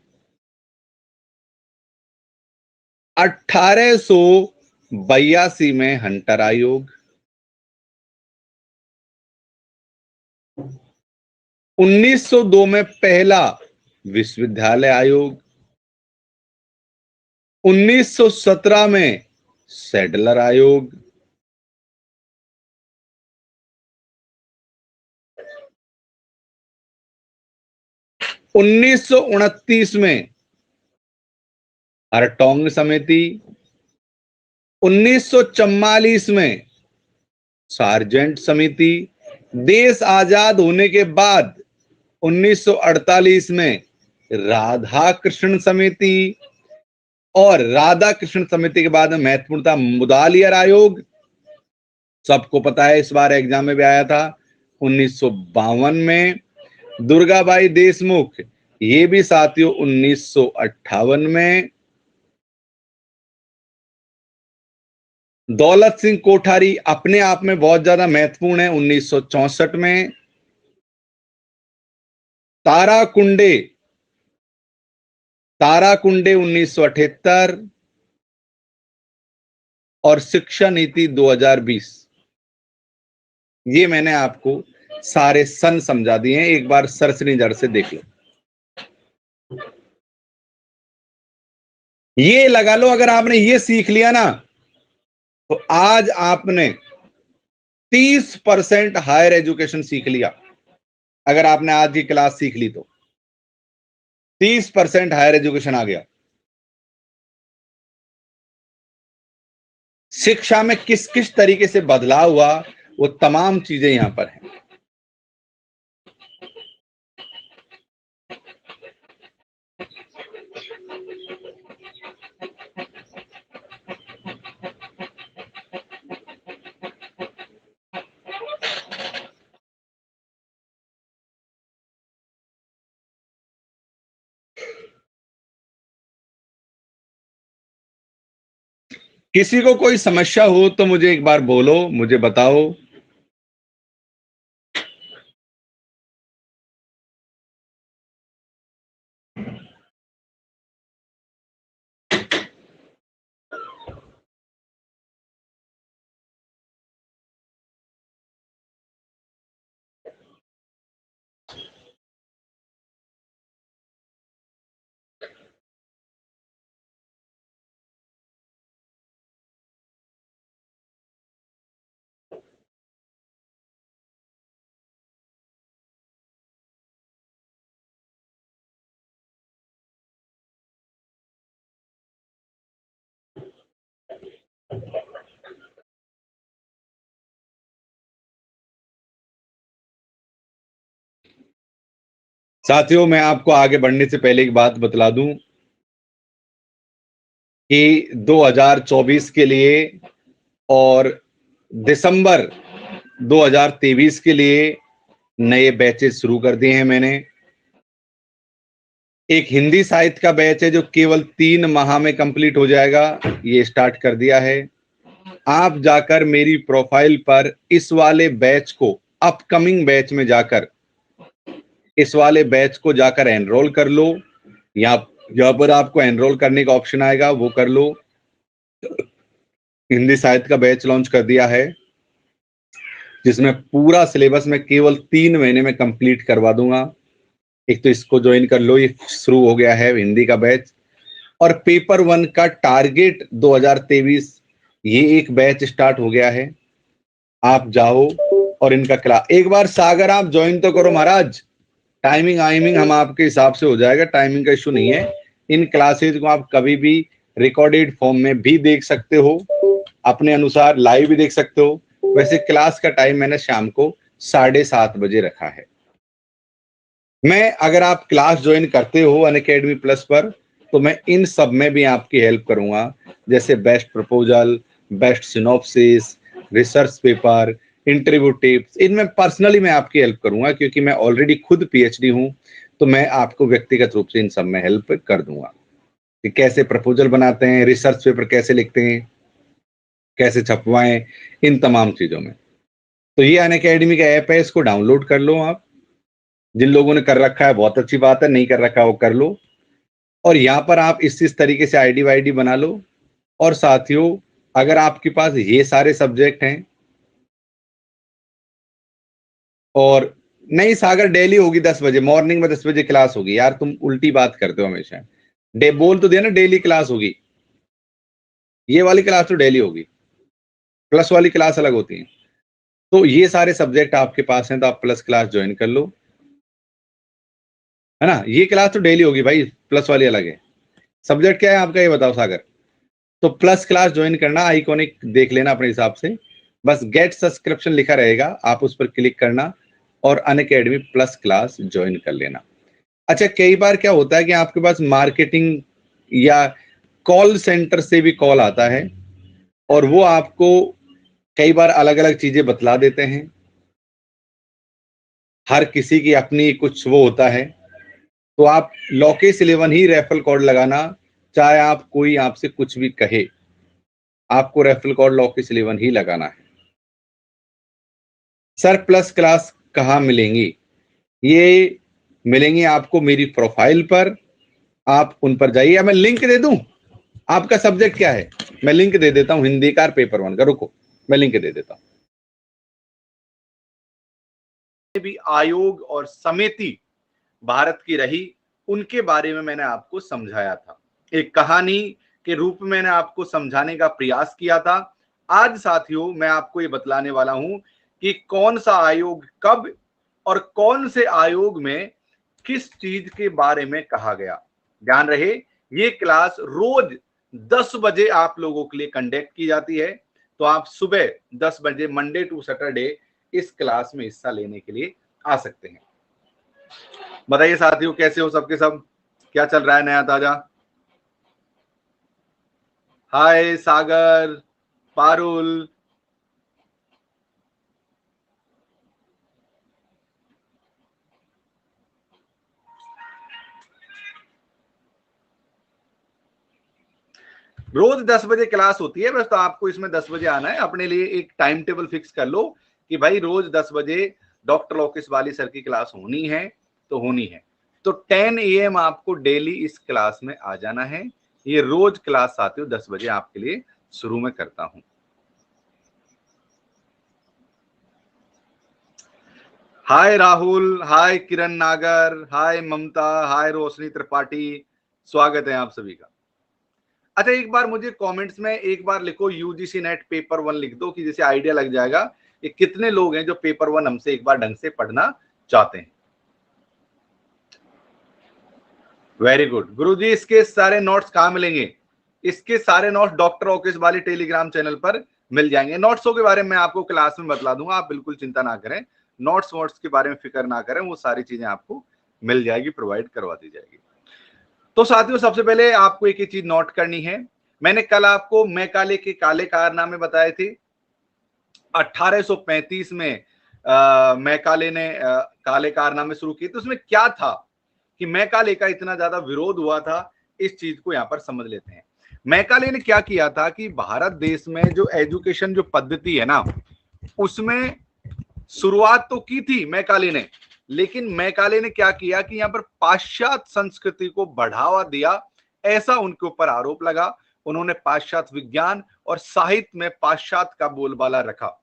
1882 में हंटर आयोग। 1902 में पहला विश्वविद्यालय आयोग। 1917 में सैडलर आयोग। 1929 में हरटोंग समिति। 1944 में सार्जेंट समिति। देश आजाद होने के बाद 1948 में राधा कृष्ण समिति, और राधा कृष्ण समिति के बाद में महत्वपूर्ण था मुदालियर आयोग। सबको पता है, इस बार एग्जाम में भी आया था। 1952 में दुर्गाबाई देशमुख, ये भी साथियों 1958 में। दौलत सिंह कोठारी अपने आप में बहुत ज्यादा महत्वपूर्ण है, 1964 में। ताराकुंडे 1978 और शिक्षा नीति 2020, ये मैंने आपको सारे सन समझा दिए हैं। एक बार सरसरी जड़ से देख लो, ये लगा लो। अगर आपने ये सीख लिया ना, तो आज आपने 30% हायर एजुकेशन सीख लिया। अगर आपने आज की क्लास सीख ली तो 30% हायर एजुकेशन आ गया। शिक्षा में किस किस तरीके से बदलाव हुआ, वो तमाम चीजें यहां पर हैं। किसी को कोई समस्या हो तो मुझे एक बार बोलो, मुझे बताओ। साथियों, मैं आपको आगे बढ़ने से पहले एक बात बतला दूं कि 2024 के लिए और दिसंबर 2023 के लिए नए बैचेस शुरू कर दिए हैं मैंने। एक हिंदी साहित्य का बैच है जो केवल 3 माह में कंप्लीट हो जाएगा, ये स्टार्ट कर दिया है। आप जाकर मेरी प्रोफाइल पर इस वाले बैच को, अपकमिंग बैच में जाकर इस वाले बैच को जाकर एनरोल कर लो। यहाँ पर आपको एनरोल करने का ऑप्शन आएगा, वो कर लो। हिंदी साहित्य का बैच लॉन्च कर दिया है, जिसमें पूरा सिलेबस मैं केवल 3 महीने में कंप्लीट करवा दूंगा। एक तो इसको ज्वाइन कर लो, ये शुरू हो गया है हिंदी का बैच। और पेपर 1 का टारगेट 2023, ये एक बैच स्टार्ट हो गया है। आप जाओ और इनका क्लास एक बार सागर आप ज्वाइन तो करो महाराज। टाइमिंग आइमिंग हम आपके हिसाब से हो जाएगा, टाइमिंग का इशू नहीं है। इन क्लासेज को आप कभी भी रिकॉर्डेड फॉर्म में भी देख सकते हो, अपने अनुसार लाइव भी देख सकते हो। वैसे क्लास का टाइम मैंने शाम को 7:30 बजे रखा है। मैं अगर आप क्लास ज्वाइन करते हो अनअकैडमी प्लस पर, तो मैं इन सब में भी आपकी हेल्प करूंगा, जैसे best proposal, best synopsis, research paper, interview tips. इनमें पर्सनली मैं आपकी हेल्प करूंगा, क्योंकि मैं ऑलरेडी खुद पीएचडी हूं, तो मैं आपको व्यक्तिगत रूप से इन सब में हेल्प कर दूंगा कि कैसे प्रपोजल बनाते हैं, रिसर्च पेपर कैसे लिखते हैं, कैसे छपवाएं, इन तमाम चीजों में। तो ये अनअकैडमी का ऐप है, इसको डाउनलोड कर लो आप। जिन लोगों ने कर रखा है बहुत अच्छी बात है, नहीं कर रखा है वो कर लो। और यहां पर आप इस तरीके से आईडी वाईडी बना लो। और साथियों, अगर आपके पास ये सारे सब्जेक्ट हैं और नहीं, सागर डेली होगी 10 बजे, मॉर्निंग में 10 बजे क्लास होगी। यार तुम उल्टी बात करते हो हमेशा। बोल तो देना डेली क्लास होगी। ये वाली क्लास तो डेली होगी, प्लस वाली क्लास अलग होती है। तो ये सारे सब्जेक्ट आपके पास हैं तो आप प्लस क्लास ज्वाइन कर लो, है ना। ये क्लास तो डेली होगी भाई, प्लस वाली अलग है। सब्जेक्ट क्या है आपका, ये बताओ सागर। तो प्लस क्लास ज्वाइन करना, आइकॉनिक देख लेना अपने हिसाब से। बस गेट सब्सक्रिप्शन लिखा रहेगा, आप उस पर क्लिक करना और अनअकैडमी प्लस क्लास ज्वाइन कर लेना। अच्छा, कई बार क्या होता है कि आपके पास मार्केटिंग या कॉल सेंटर से भी कॉल आता है, और वो आपको कई बार अलग अलग चीजें बतला देते हैं। हर किसी की अपनी कुछ वो होता है। तो आप लॉकेश 11 ही रेफरल कोड लगाना, चाहे आप कोई आपसे कुछ भी कहे, आपको रेफरल कोड लॉकेश 11 ही लगाना है। सर प्लस क्लास कहाँ मिलेंगी? ये मिलेंगे आपको मेरी प्रोफाइल पर, आप उन पर जाइए। मैं लिंक दे दूं, आपका सब्जेक्ट क्या है, मैं लिंक दे देता हूं, हिंदी का पेपर 1 का। रुको, मैं लिंक दे देता हूं। भी आयोग और समिति भारत की रही, उनके बारे में मैंने आपको समझाया था, एक कहानी के रूप में मैंने आपको समझाने का प्रयास किया था। आज साथियों मैं आपको ये बतलाने वाला हूं कि कौन सा आयोग कब और कौन से आयोग में किस चीज के बारे में कहा गया। ध्यान रहे, ये क्लास रोज 10 बजे आप लोगों के लिए कंडक्ट की जाती है, तो आप सुबह 10 बजे मंडे टू सैटरडे इस क्लास में हिस्सा लेने के लिए आ सकते हैं। बताइए साथियों, कैसे हो सबके सब, क्या चल रहा है नया ताजा? हाय सागर, पारुल, रोज 10 बजे क्लास होती है, बस तो आपको इसमें 10 बजे आना है। अपने लिए एक टाइम टेबल फिक्स कर लो कि भाई रोज 10 बजे डॉक्टर लोकेश वाली सर की क्लास होनी है तो होनी है। तो 10 AM आपको डेली इस क्लास में आ जाना है। ये रोज क्लास साथियों 10 बजे आपके लिए शुरू में करता हूं। हाय राहुल, हाय किरण नागर, हाय ममता, हाय रोशनी त्रिपाठी, स्वागत है आप सभी का। अच्छा, एक बार मुझे कमेंट्स में एक बार लिखो यूजीसी नेट पेपर 1 लिख दो, कि जैसे आइडिया लग जाएगा कि कितने लोग हैं जो पेपर 1 हमसे एक बार ढंग से पढ़ना चाहते हैं। वेरी गुड गुरुजी। इसके सारे नोट्स कहाँ मिलेंगे? इसके सारे नोट्स डॉक्टर ओकेश वाली टेलीग्राम चैनल पर मिल जाएंगे। नोट्सों के बारे में आपको क्लास में बतला दूंगा, आप बिल्कुल चिंता ना करें। नोट्स वोट्स के बारे में फिक्र ना करें, वो सारी चीजें आपको मिल जाएगी, प्रोवाइड करवा दी जाएगी। तो साथियों सबसे पहले आपको एक ही चीज नोट करनी है। मैंने कल आपको मैकाले के काले कारनामे बताए थे। 1835 में मैकाले ने काले कारनामे शुरू किए। तो उसमें क्या था कि मैकाले का इतना ज्यादा विरोध हुआ था, इस चीज को यहां पर समझ लेते हैं। मैकाले ने क्या किया था कि भारत देश में जो एजुकेशन जो पद्धति है ना, उसमें शुरुआत तो की थी मैकाले ने, लेकिन मैकाले ने क्या किया कि यहां पर पाश्चात्य संस्कृति को बढ़ावा दिया, ऐसा उनके ऊपर आरोप लगा। उन्होंने पाश्चात्य विज्ञान और साहित्य में पाश्चात्य का बोलबाला रखा,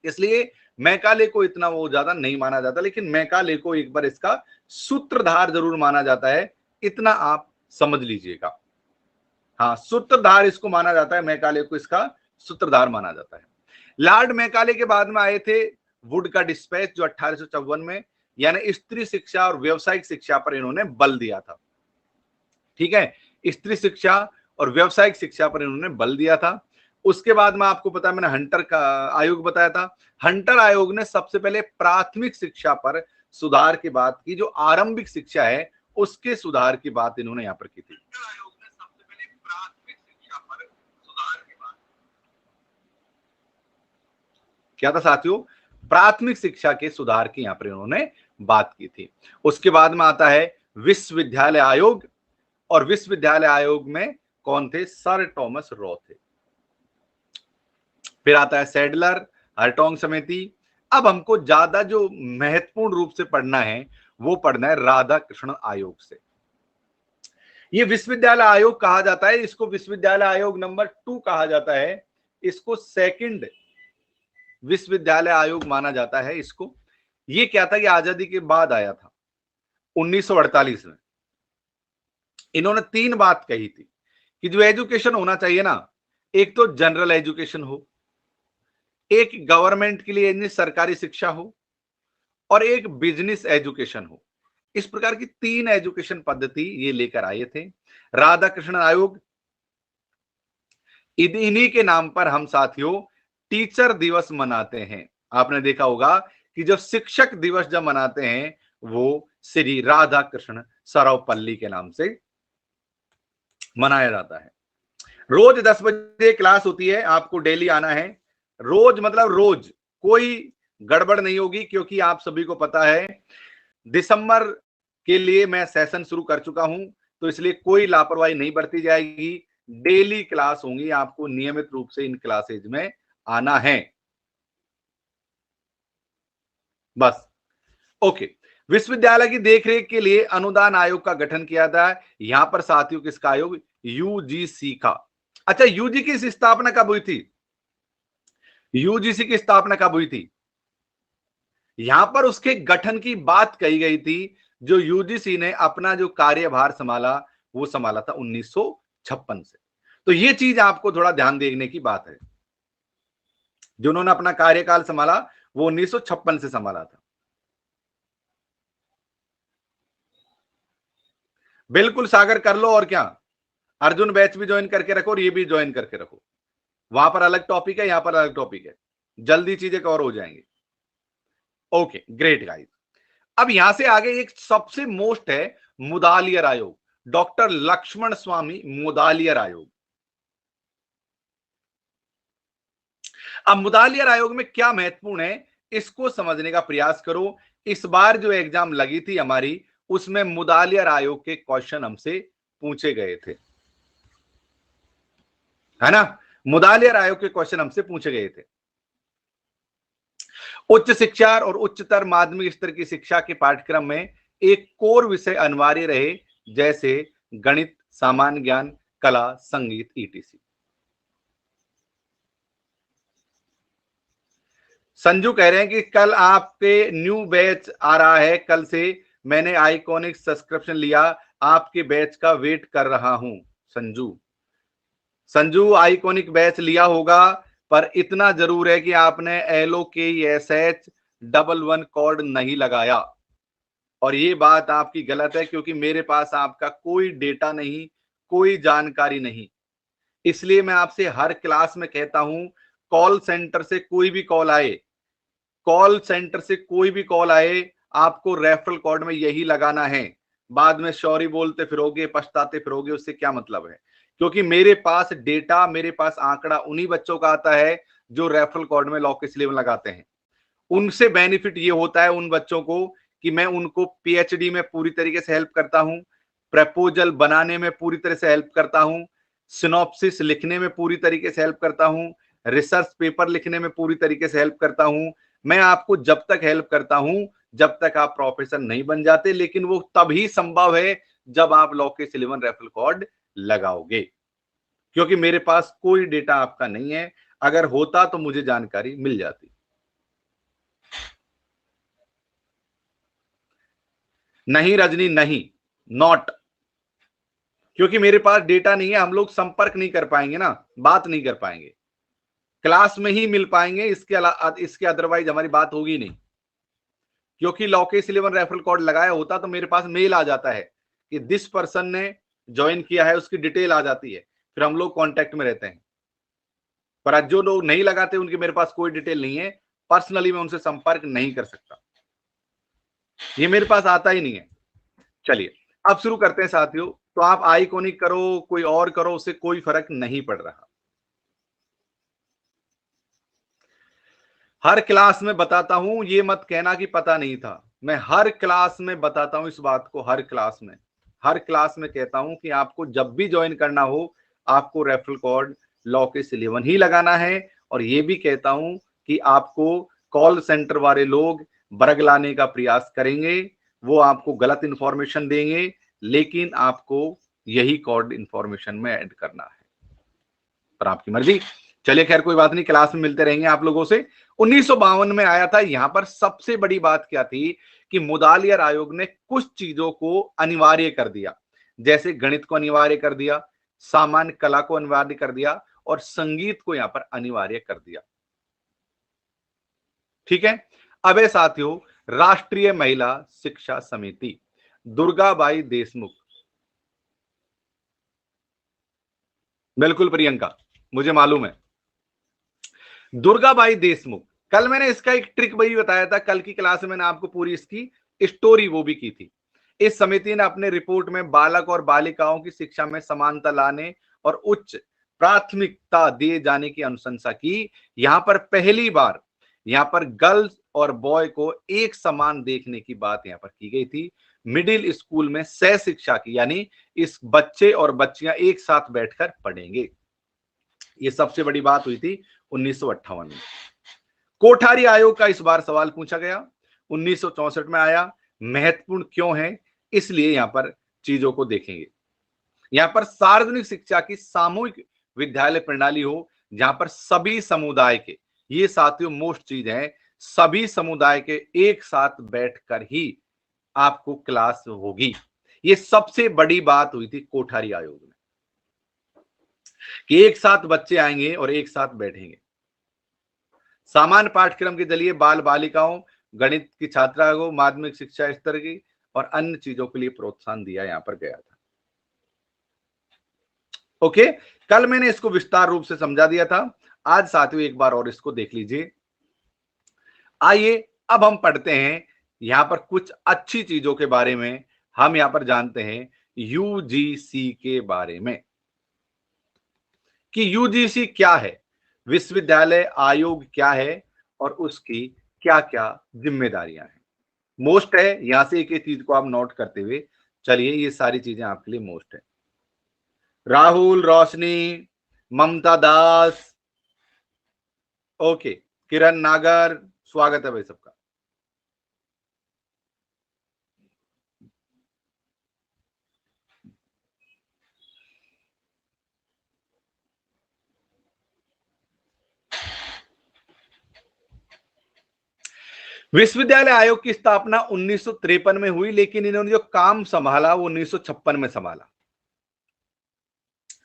इसलिए मैकाले को इतना वो ज्यादा नहीं माना जाता, लेकिन मैकाले को एक बार इसका सूत्रधार जरूर माना जाता है, इतना आप समझ लीजिएगा। हाँ, सूत्रधार इसको माना जाता है, मैकाले को इसका सूत्रधार माना जाता है। लॉर्ड मैकाले के बाद में आए थे वुड का डिस्पैच, जो 1854 में, यानी स्त्री शिक्षा और व्यावसायिक शिक्षा पर इन्होंने बल दिया था। ठीक है, स्त्री शिक्षा और व्यावसायिक शिक्षा पर इन्होंने बल दिया था। उसके बाद में आपको पता है, मैंने हंटर का आयोग बताया था। हंटर आयोग ने सबसे पहले प्राथमिक शिक्षा पर सुधार की बात की, जो आरंभिक शिक्षा है उसके सुधार की बात इन्होंने यहां पर की थी। क्या था साथियों? प्राथमिक शिक्षा के सुधार की यहां पर इन्होंने बात की थी। उसके बाद में आता है विश्वविद्यालय आयोग, और विश्वविद्यालय आयोग में कौन थे? सर टॉमस रॉ थे। फिर आता है सैडलर, हरटोंग समिति। अब हमको ज्यादा जो महत्वपूर्ण रूप से पढ़ना है वो पढ़ना है राधा कृष्ण आयोग से। ये विश्वविद्यालय आयोग कहा जाता है, इसको विश्वविद्यालय आयोग नंबर 2 कहा जाता है, इसको सेकंड विश्वविद्यालय आयोग माना जाता है इसको। ये क्या था? ये आजादी के बाद आया था 1948 में। इन्होंने 3 बात कही थी कि जो एजुकेशन होना चाहिए ना, एक तो जनरल एजुकेशन हो, एक गवर्नमेंट के लिए यानी सरकारी शिक्षा हो, और एक बिजनेस एजुकेशन हो। इस प्रकार की 3 एजुकेशन पद्धति ये लेकर आए थे राधा कृष्ण आयोग। इन्हीं के नाम पर हम साथियों टीचर दिवस मनाते हैं। आपने देखा होगा कि जो शिक्षक दिवस जब मनाते हैं वो श्री राधा कृष्ण सर्वपल्ली के नाम से मनाया जाता है। रोज 10 बजे क्लास होती है, आपको डेली आना है। रोज मतलब रोज, कोई गड़बड़ नहीं होगी, क्योंकि आप सभी को पता है दिसंबर के लिए मैं सेशन शुरू कर चुका हूं, तो इसलिए कोई लापरवाही नहीं बरती जाएगी। डेली क्लास होंगी, आपको नियमित रूप से इन क्लासेज में आना है बस। ओके, विश्वविद्यालय की देखरेख के लिए अनुदान आयोग का गठन किया था। यहां पर साथियों किसका आयोग? यूजीसी का। अच्छा, यूजी की स्थापना कब हुई थी? यूजीसी की स्थापना कब हुई थी? यहां पर उसके गठन की बात कही गई थी। जो यूजीसी ने अपना जो कार्यभार संभाला वो संभाला था 1956 से। तो ये चीज आपको थोड़ा ध्यान देने की बात है। जिन्होंने अपना कार्यकाल संभाला वो 1956 से संभाला था। बिल्कुल सागर कर लो, और क्या, अर्जुन बैच भी ज्वाइन करके रखो और ये भी ज्वाइन करके रखो। वहां पर अलग टॉपिक है, यहां पर अलग टॉपिक है, जल्दी चीजें कवर हो जाएंगी। Okay, great guys. अब यहां से आगे एक सबसे मोस्ट है मुदालियर आयोग, डॉक्टर लक्ष्मण स्वामी मुदालियर आयोग। अब मुदालियर आयोग में क्या महत्वपूर्ण है इसको समझने का प्रयास करो। इस बार जो एग्जाम लगी थी हमारी उसमें मुदालियर आयोग के क्वेश्चन हमसे पूछे गए थे, है ना? मुदालियर आयोग के क्वेश्चन हमसे पूछे गए थे। उच्च शिक्षा और उच्चतर माध्यमिक स्तर की शिक्षा के पाठ्यक्रम में एक कोर विषय अनिवार्य रहे, जैसे गणित, सामान्य ज्ञान, कला, संगीत, ईटीसी। संजू कह रहे हैं कि कल आपके न्यू बैच आ रहा है, कल से मैंने आइकॉनिक सब्सक्रिप्शन लिया, आपके बैच का वेट कर रहा हूं। संजू आइकॉनिक बैच लिया होगा, पर इतना जरूर है कि आपने LOKSH11 कोड नहीं लगाया, और ये बात आपकी गलत है क्योंकि मेरे पास आपका कोई डेटा नहीं, कोई जानकारी नहीं। इसलिए मैं आपसे हर क्लास में कहता हूं, कॉल सेंटर से कोई भी कॉल आए, कॉल सेंटर से कोई भी कॉल आए, आपको रेफरल कोड में यही लगाना है। बाद में सॉरी बोलते फिरोगे, पछताते फिरोगे, उससे क्या मतलब है? क्योंकि मेरे पास डेटा, मेरे पास आंकड़ा उन्हीं बच्चों का आता है जो रेफरल कोड में LOK11 लगाते हैं। उनसे बेनिफिट ये होता है उन बच्चों को कि मैं उनको PhD में पूरी तरीके से हेल्प करता हूं, प्रपोजल बनाने में पूरी तरह से हेल्प करता हूं, सिनॉप्सिस लिखने में पूरी तरीके से हेल्प करता हूं, रिसर्च पेपर लिखने में पूरी तरीके से हेल्प करता हूं। मैं आपको जब तक हेल्प करता हूं जब तक आप प्रोफेसर नहीं बन जाते, लेकिन वो तभी संभव है जब आप LOK11 रेफरल कोड लगाओगे, क्योंकि मेरे पास कोई डेटा आपका नहीं है। अगर होता तो मुझे जानकारी मिल जाती। नहीं रजनी, नहीं, नॉट, क्योंकि मेरे पास डेटा नहीं है। हम लोग संपर्क नहीं कर पाएंगे ना, बात नहीं कर पाएंगे, क्लास में ही मिल पाएंगे, इसके अदरवाइज हमारी बात होगी नहीं। क्योंकि LOK11 रेफरल कोड लगाया होता तो मेरे पास मेल आ जाता है कि दिस पर्सन ने ज्वाइन किया है, उसकी डिटेल आ जाती है, फिर हम लोग कांटेक्ट में रहते हैं। पर आज जो लोग नहीं लगाते उनकी मेरे पास कोई डिटेल नहीं है, पर्सनली मैं उनसे संपर्क नहीं कर सकता, ये मेरे पास आता ही नहीं है। चलिए अब शुरू करते हैं साथियों। तो आप आइकॉनिक करो, कोई और करो, उससे कोई फर्क नहीं पड़ रहा। हर क्लास में बताता हूं, ये मत कहना कि पता नहीं था। मैं हर क्लास में बताता हूं इस बात को, हर क्लास में कहता हूं कि आपको जब भी ज्वाइन करना हो आपको रेफरल कोड LOK11 ही लगाना है। और ये भी कहता हूं कि आपको कॉल सेंटर वाले लोग बरगलाने का प्रयास करेंगे, वो आपको गलत इंफॉर्मेशन देंगे, लेकिन आपको यही कोड इंफॉर्मेशन में ऐड करना है, पर आपकी मर्जी। चलिए खैर कोई बात नहीं, क्लास में मिलते रहेंगे आप लोगों से। 1952 में आया था। यहां पर सबसे बड़ी बात क्या थी कि मुदालियर आयोग ने कुछ चीजों को अनिवार्य कर दिया, जैसे गणित को अनिवार्य कर दिया, सामान्य कला को अनिवार्य कर दिया, और संगीत को यहां पर अनिवार्य कर दिया। ठीक है। अब है साथियों, राष्ट्रीय महिला शिक्षा समिति, दुर्गाबाई देशमुख। बिल्कुल प्रियंका, मुझे मालूम है, दुर्गाबाई देशमुख। कल मैंने इसका एक ट्रिक वही बताया था, कल की क्लास में मैंने आपको पूरी इसकी स्टोरी वो भी की थी। इस समिति ने अपने रिपोर्ट में बालक और बालिकाओं की शिक्षा में समानता लाने और उच्च प्राथमिकता दिए जाने की अनुशंसा की। यहां पर पहली बार यहां पर गर्ल्स और बॉय को एक समान देखने की बात यहां पर की गई थी। मिडिल स्कूल में सह शिक्षा की, यानी इस बच्चे और बच्चियां एक साथ बैठकर पढ़ेंगे, ये सबसे बड़ी बात हुई थी 1958 में। कोठारी आयोग का इस बार सवाल पूछा गया। 1964 में आया। महत्वपूर्ण क्यों है, इसलिए यहां पर चीजों को देखेंगे। यहां पर सार्वजनिक शिक्षा की सामूहिक विद्यालय प्रणाली हो, जहां पर सभी समुदाय के, ये साथियों मोस्ट चीज है, सभी समुदाय के एक साथ बैठकर ही आपको क्लास होगी। ये सबसे बड़ी बात हुई थी कोठारी आयोग में, कि एक साथ बच्चे आएंगे और एक साथ बैठेंगे। सामान्य पाठ्यक्रम के जरिए बाल बालिकाओं, गणित की छात्रा को माध्यमिक शिक्षा स्तर की और अन्य चीजों के लिए प्रोत्साहन दिया यहां पर गया था। ओके, कल मैंने इसको विस्तार रूप से समझा दिया था, आज साथियों एक बार और इसको देख लीजिए। आइए अब हम पढ़ते हैं यहां पर कुछ अच्छी चीजों के बारे में, हम यहां पर जानते हैं यूजीसी के बारे में, कि यूजीसी क्या है, विश्वविद्यालय आयोग क्या है और उसकी क्या क्या जिम्मेदारियां हैं। मोस्ट है, यहां से एक एक चीज को आप नोट करते हुए चलिए, ये सारी चीजें आपके लिए मोस्ट है। राहुल, रोशनी, ममता दास, ओके, किरण नागर, स्वागत है भाई सबका। विश्वविद्यालय आयोग की स्थापना 1953 में हुई, लेकिन इन्होंने जो काम संभाला वो 1956 में संभाला।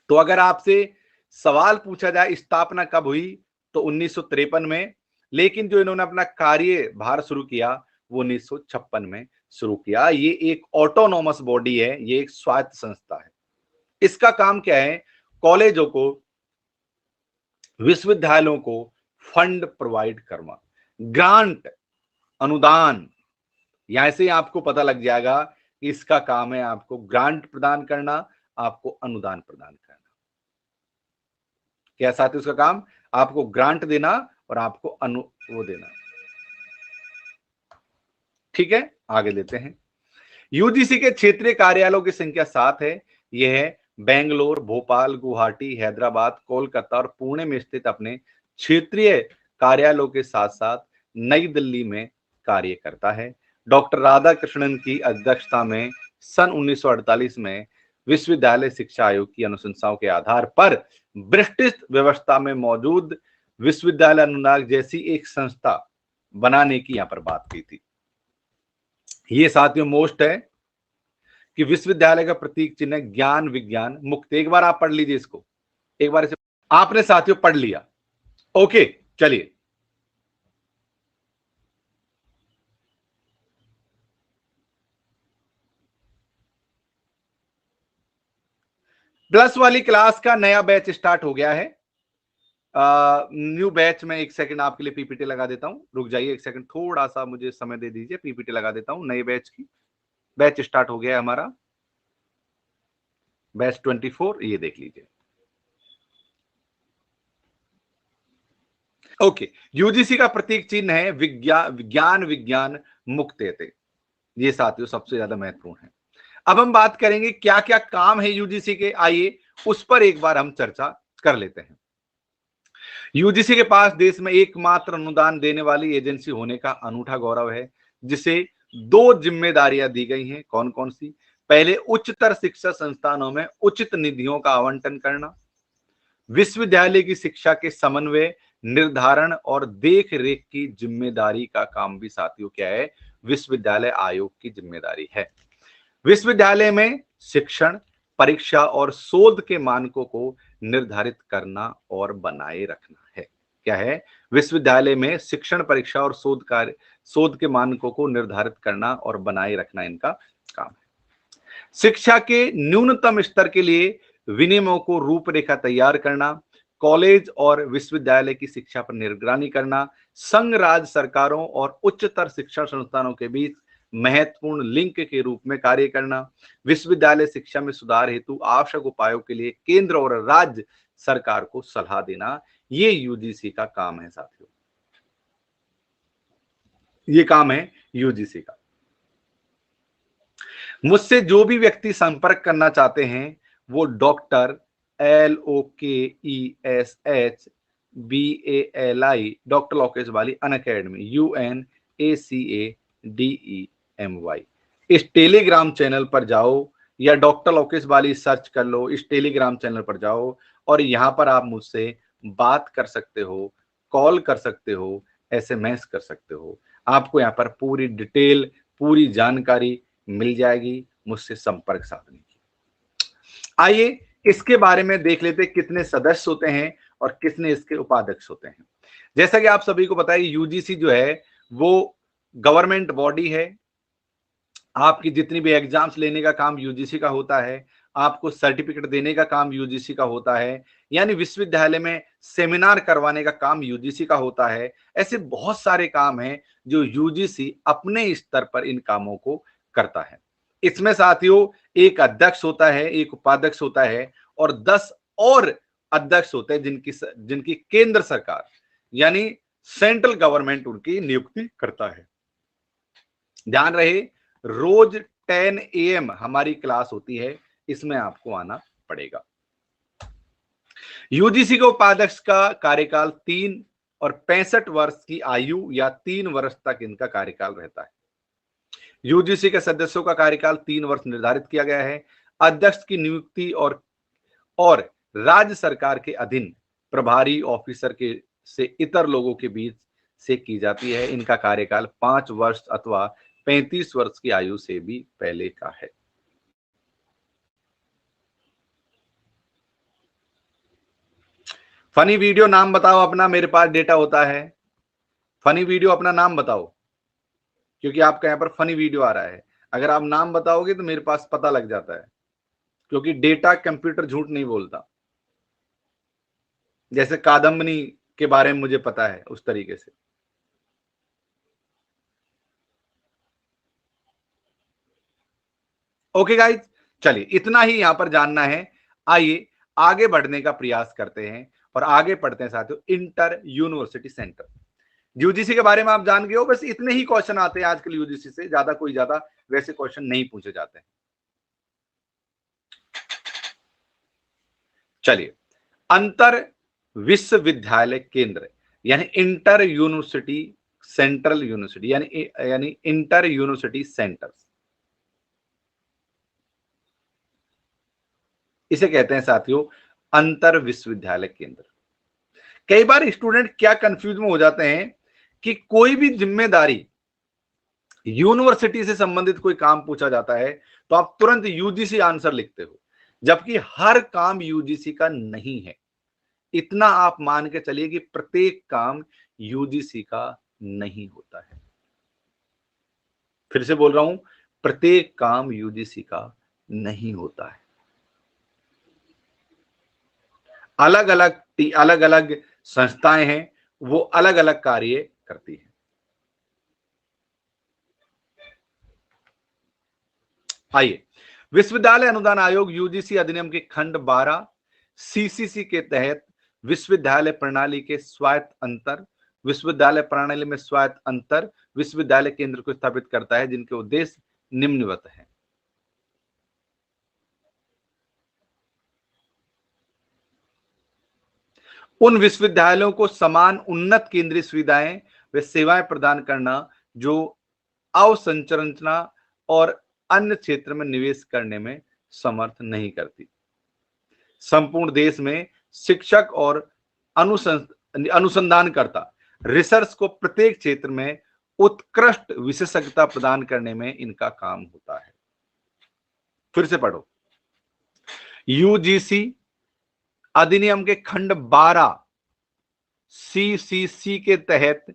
तो अगर आपसे सवाल पूछा जाए स्थापना कब हुई, तो 1953 में, लेकिन जो इन्होंने अपना कार्यभार शुरू किया वो 1956 में शुरू किया। ये एक ऑटोनोमस बॉडी है, ये एक स्वायत्त संस्था है। इसका काम क्या है, कॉलेजों को, विश्वविद्यालयों को फंड प्रोवाइड करना, ग्रांट, अनुदान। यहां से आपको पता लग जाएगा कि इसका काम है आपको ग्रांट प्रदान करना, आपको अनुदान प्रदान करना। क्या साथ उसका काम, आपको ग्रांट देना और आपको वो देना। ठीक है, आगे लेते हैं। यूजीसी के क्षेत्रीय कार्यालयों की संख्या 7 है। यह है बेंगलोर, भोपाल, गुवाहाटी, हैदराबाद, कोलकाता और पुणे में स्थित अपने क्षेत्रीय कार्यालयों के साथ साथ नई दिल्ली में कार्य करता है। डॉक्टर राधाकृष्णन की अध्यक्षता में सन 1948 में विश्वविद्यालय शिक्षा आयोग की अनुशंसाओं के आधार पर ब्रिटिश व्यवस्था में मौजूद विश्वविद्यालय अनुदान जैसी एक संस्था बनाने की यहां पर बात की थी। ये साथियों मोस्ट है कि विश्वविद्यालय का प्रतीक चिन्ह ज्ञान विज्ञान मुक्त। एक बार आप पढ़ लीजिए इसको, एक बार इसे आपने साथियों पढ़ लिया। ओके, चलिए प्लस वाली क्लास का नया बैच स्टार्ट हो गया है। न्यू बैच में एक सेकंड आपके लिए पीपीटी लगा देता हूं, रुक जाइए एक सेकंड, थोड़ा सा मुझे समय दे दीजिए, पीपीटी लगा देता हूं नए बैच की। बैच स्टार्ट हो गया है हमारा, बैच 24, ये देख लीजिए। ओके, यूजीसी का प्रतीक चिन्ह है विज्ञान विज्ञान मुक्तेते। ये साथियों सबसे ज्यादा महत्वपूर्ण है। अब हम बात करेंगे क्या क्या काम है यूजीसी के, आइए उस पर एक बार हम चर्चा कर लेते हैं। यूजीसी के पास देश में एकमात्र अनुदान देने वाली एजेंसी होने का अनूठा गौरव है, जिसे 2 जिम्मेदारियां दी गई हैं। कौन कौन सी? पहले, उच्चतर शिक्षा संस्थानों में उचित निधियों का आवंटन करना। विश्वविद्यालय की शिक्षा के समन्वय, निर्धारण और देख रेख की जिम्मेदारी का काम भी साथियों क्या है, विश्वविद्यालय आयोग की जिम्मेदारी है। विश्वविद्यालय में शिक्षण, परीक्षा और शोध के मानकों को निर्धारित करना और बनाए रखना है। क्या है? विश्वविद्यालय में शिक्षण, परीक्षा और शोध के मानकों को निर्धारित करना और बनाए रखना इनका काम है। शिक्षा के न्यूनतम स्तर के लिए विनियमों को रूपरेखा तैयार करना, कॉलेज और विश्वविद्यालय की शिक्षा पर निगरानी करना, संघ राज्य सरकारों और उच्चतर शिक्षा संस्थानों के बीच महत्वपूर्ण लिंक के रूप में कार्य करना, विश्वविद्यालय शिक्षा में सुधार हेतु आवश्यक उपायों के लिए केंद्र और राज्य सरकार को सलाह देना, ये यूजीसी का काम है साथियों। ये काम है यूजीसी का। मुझसे जो भी व्यक्ति संपर्क करना चाहते हैं वो डॉक्टर LOKESHBALI, डॉक्टर लोकेश बाली अनअकैडमी, UNACADEMY इस टेलीग्राम चैनल पर जाओ या डॉक्टर लोकेश वाली सर्च कर लो, इस टेलीग्राम चैनल पर जाओ और यहाँ पर आप मुझसे बात कर सकते हो, कॉल कर सकते हो, एसएमएस कर सकते हो। आपको यहाँ पर पूरी डिटेल, पूरी जानकारी मिल जाएगी मुझसे संपर्क साधने की। आइए इसके बारे में देख लेते कितने सदस्य होते हैं और कितने इसके उपाध्यक्ष होते हैं। जैसा कि आप सभी को पता है, यूजीसी जो है वो गवर्नमेंट बॉडी है। आपकी जितनी भी एग्जाम्स लेने का काम यूजीसी का होता है, आपको सर्टिफिकेट देने का काम यूजीसी का होता है, यानी विश्वविद्यालय में सेमिनार करवाने का काम यूजीसी का होता है। ऐसे बहुत सारे काम हैं जो यूजीसी अपने स्तर पर इन कामों को करता है। इसमें साथियों एक अध्यक्ष होता है, एक उपाध्यक्ष होता है और 10 और अध्यक्ष होते हैं जिनकी केंद्र सरकार यानी सेंट्रल गवर्नमेंट उनकी नियुक्ति करता है। ध्यान रहे, रोज 10 AM हमारी क्लास होती है, इसमें आपको आना पड़ेगा। यूजीसी के उपाध्यक्ष का कार्यकाल 3 और 65 वर्ष की आयु या 3 वर्ष तक इनका कार्यकाल रहता है। यूजीसी के सदस्यों का कार्यकाल 3 वर्ष निर्धारित किया गया है। अध्यक्ष की नियुक्ति और राज्य सरकार के अधीन प्रभारी ऑफिसर के से इतर लोगों के बीच से की जाती है। इनका कार्यकाल 5 वर्ष अथवा 35 वर्ष की आयु से भी पहले का है। फनी वीडियो नाम बताओ अपना, मेरे पास डेटा होता है। फनी वीडियो अपना नाम बताओ, क्योंकि आपका यहाँ पर फनी वीडियो आ रहा है। अगर आप नाम बताओगे तो मेरे पास पता लग जाता है, क्योंकि डेटा कंप्यूटर झूठ नहीं बोलता। जैसे कादम्बनी के बारे में मुझे पता है, उस तरीके से। ओके गाइज, चलिए इतना ही यहां पर जानना है। आइए आगे बढ़ने का प्रयास करते हैं और आगे पढ़ते हैं साथियों इंटर यूनिवर्सिटी सेंटर। यूजीसी के बारे में आप जान गए हो, बस इतने ही क्वेश्चन आते हैं आजकल यूजीसी से, ज्यादा वैसे क्वेश्चन नहीं पूछे जाते हैं। चलिए, अंतर विश्वविद्यालय केंद्र यानी इंटर यूनिवर्सिटी सेंट्रल यूनिवर्सिटी यानी इंटर यूनिवर्सिटी सेंटर्स, इसे कहते हैं साथियों अंतर विश्वविद्यालय केंद्र। कई बार स्टूडेंट क्या कंफ्यूज में हो जाते हैं कि कोई भी जिम्मेदारी यूनिवर्सिटी से संबंधित कोई काम पूछा जाता है तो आप तुरंत यूजीसी आंसर लिखते हो, जबकि हर काम यूजीसी का नहीं है। इतना आप मान के चलिए कि प्रत्येक काम यूजीसी का नहीं होता है। फिर से बोल रहा हूं, प्रत्येक काम यूजीसी का नहीं होता है। अलग अलग संस्थाएं हैं, वो अलग अलग कार्य करती हैं। आइए, विश्वविद्यालय अनुदान आयोग यूजीसी अधिनियम के खंड 12 सीसीसी के तहत विश्वविद्यालय प्रणाली के स्वायत्त अंतर, विश्वविद्यालय प्रणाली में स्वायत्त अंतर विश्वविद्यालय केंद्र को स्थापित करता है, जिनके उद्देश्य निम्नवत हैं। उन विश्वविद्यालयों को समान उन्नत केंद्रीय सुविधाएं व सेवाएं प्रदान करना जो अवसंरचना और अन्य क्षेत्र में निवेश करने में समर्थ नहीं करती। संपूर्ण देश में शिक्षक और अनुसंधानकर्ता रिसर्च को प्रत्येक क्षेत्र में उत्कृष्ट विशेषज्ञता प्रदान करने में इनका काम होता है। फिर से पढ़ो, यूजीसी अधिनियम के खंड 12 सीसीसी के तहत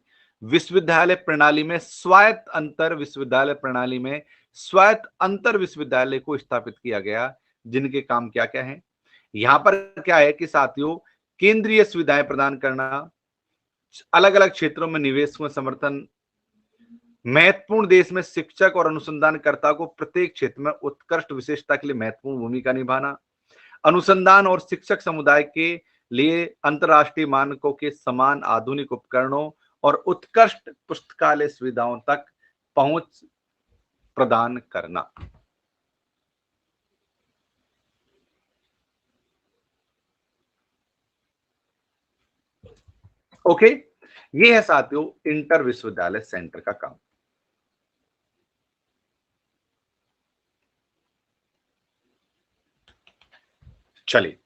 विश्वविद्यालय प्रणाली में स्वायत्त अंतर विश्वविद्यालय प्रणाली में स्वायत्त अंतर विश्वविद्यालय को स्थापित किया गया, जिनके काम क्या क्या है। यहां पर क्या है कि साथियों केंद्रीय सुविधाएं प्रदान करना, अलग अलग क्षेत्रों में निवेश में समर्थन, महत्वपूर्ण देश में शिक्षक और अनुसंधानकर्ता को प्रत्येक क्षेत्र में उत्कृष्ट विशेषता के लिए महत्वपूर्ण भूमिका निभाना, अनुसंधान और शिक्षक समुदाय के लिए अंतरराष्ट्रीय मानकों के समान आधुनिक उपकरणों और उत्कृष्ट पुस्तकालय सुविधाओं तक पहुंच प्रदान करना। ओके, ये है साथियों इंटर विश्वविद्यालय सेंटर का काम। चलिए,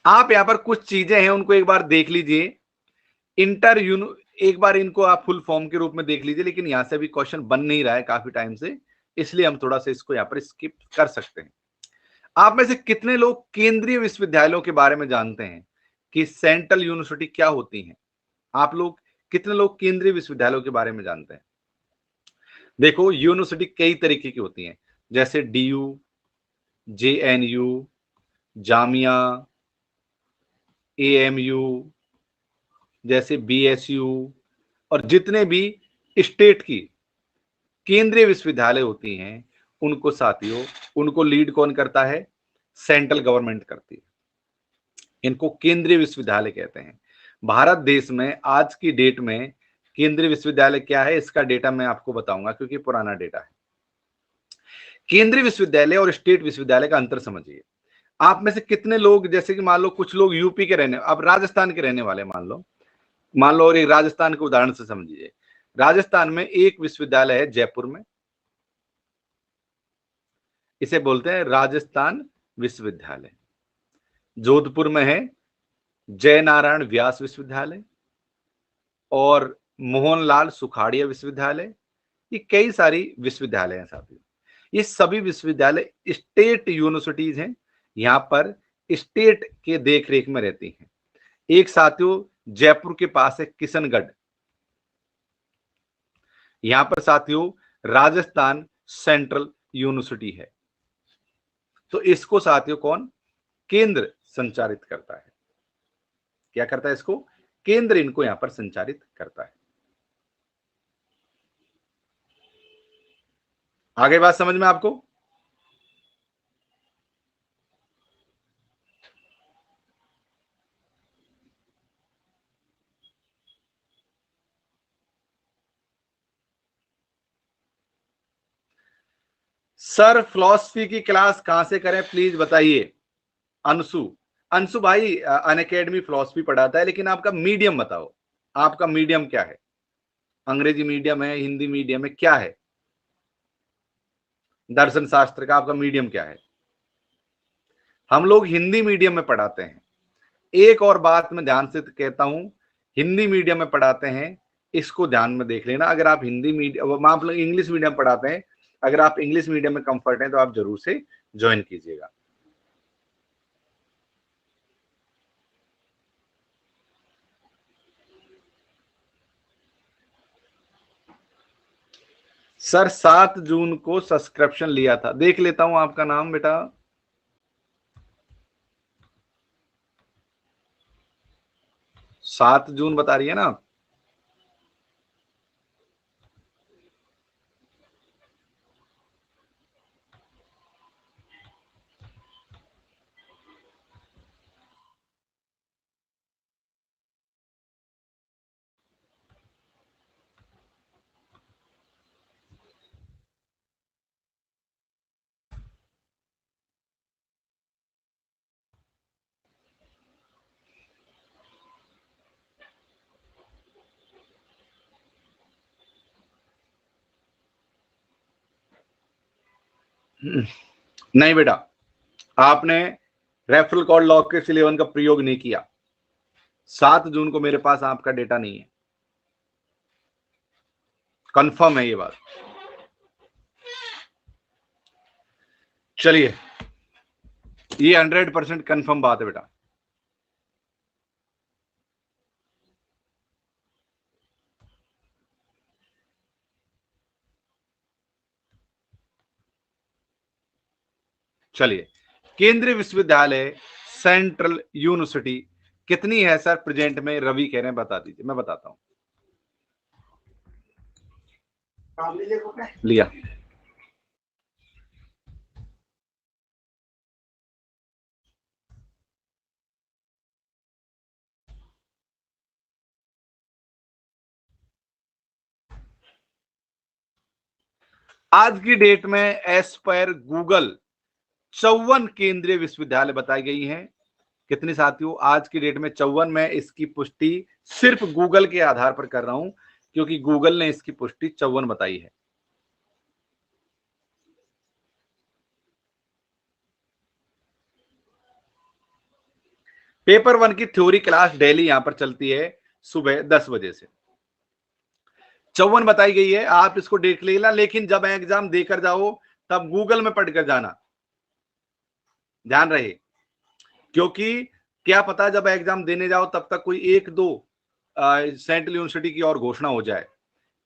आप यहां पर कुछ चीजें हैं उनको एक बार देख लीजिए। इंटर यूनो एक बार इनको आप फुल फॉर्म के रूप में देख लीजिए, लेकिन यहां से भी क्वेश्चन बन नहीं रहा है काफी टाइम से, इसलिए हम थोड़ा सा इसको यहां पर स्किप कर सकते हैं। आप में से कितने लोग केंद्रीय विश्वविद्यालयों के बारे में जानते हैं कि सेंट्रल यूनिवर्सिटी क्या होती है? आप लोग कितने लोग केंद्रीय विश्वविद्यालयों के बारे में जानते हैं? देखो, यूनिवर्सिटी कई तरीके की होती हैं, जैसे डीयू, जेएनयू, जामिया, एएमयू, जैसे बीएसयू, और जितने भी स्टेट की केंद्रीय विश्वविद्यालय होती हैं, उनको साथियों, उनको लीड कौन करता है? सेंट्रल गवर्नमेंट करती है। इनको केंद्रीय विश्वविद्यालय कहते हैं। भारत देश में आज की डेट में केंद्रीय विश्वविद्यालय क्या है, इसका डेटा मैं आपको बताऊंगा, क्योंकि पुराना डेटा है। केंद्रीय विश्वविद्यालय और स्टेट विश्वविद्यालय का अंतर समझिए। आप में से कितने लोग, जैसे कि मान लो कुछ लोग यूपी के रहने, अब राजस्थान के रहने वाले मान लो, और एक राजस्थान के उदाहरण से समझिए। राजस्थान में एक विश्वविद्यालय है जयपुर में, इसे बोलते हैं राजस्थान विश्वविद्यालय। जोधपुर में है जय नारायण व्यास विश्वविद्यालय और मोहनलाल सुखाड़िया विश्वविद्यालय। ये कई सारी विश्वविद्यालय हैं साथियों। ये सभी विश्वविद्यालय स्टेट यूनिवर्सिटीज हैं, यहां पर स्टेट के देखरेख में रहती हैं। एक साथियों जयपुर के पास है किशनगढ़, यहां पर साथियों राजस्थान सेंट्रल यूनिवर्सिटी है। तो इसको साथियों कौन? केंद्र संचालित करता है। क्या करता है इसको? केंद्र इनको यहां पर संचालित करता है। आगे बात समझ में आपको? सर फिलॉसफी की क्लास कहां से करें प्लीज बताइए। अंशु, अंशु भाई अनअकैडमी फिलॉसफी पढ़ाता है, लेकिन आपका मीडियम बताओ, आपका मीडियम क्या है? अंग्रेजी मीडियम है, हिंदी मीडियम है, क्या है? दर्शन शास्त्र का आपका मीडियम क्या है? हम लोग हिंदी मीडियम में पढ़ाते हैं। एक और बात मैं ध्यान से कहता हूं, हिंदी मीडियम में पढ़ाते हैं, इसको ध्यान में देख लेना। अगर आप हिंदी मीडियम, आप लोग इंग्लिश मीडियम पढ़ाते हैं, अगर आप इंग्लिश मीडियम में कंफर्ट हैं तो आप जरूर से ज्वाइन कीजिएगा। सर 7 जून को सब्सक्रिप्शन लिया था, देख लेता हूं आपका नाम बेटा। सात जून बता रही है ना? नहीं बेटा, आपने रेफरल कोड लॉकेट 11 का प्रयोग नहीं किया। 7 जून को मेरे पास आपका डेटा नहीं है, कंफर्म है ये बात। चलिए, ये 100% कंफर्म बात है बेटा। चलिए, केंद्रीय विश्वविद्यालय सेंट्रल यूनिवर्सिटी कितनी है सर प्रेजेंट में? रवि कह रहे हैं, बता दीजिए। मैं बताता हूं। लिया। आज की डेट में एज पर गूगल 54 केंद्रीय विश्वविद्यालय बताई गई हैं कितनी साथियों? आज की डेट में 54। मैं इसकी पुष्टि सिर्फ गूगल के आधार पर कर रहा हूं, क्योंकि गूगल ने इसकी पुष्टि 54 बताई है। पेपर 1 की थ्योरी क्लास डेली यहां पर चलती है सुबह 10 बजे से। 54 बताई गई है, आप इसको देख लेना, लेकिन जब एग्जाम देकर जाओ तब गूगल में पढ़कर जाना, ध्यान रहे। क्योंकि क्या पता जब एग्जाम देने जाओ तब तक कोई एक दो सेंट्रल यूनिवर्सिटी की और घोषणा हो जाए।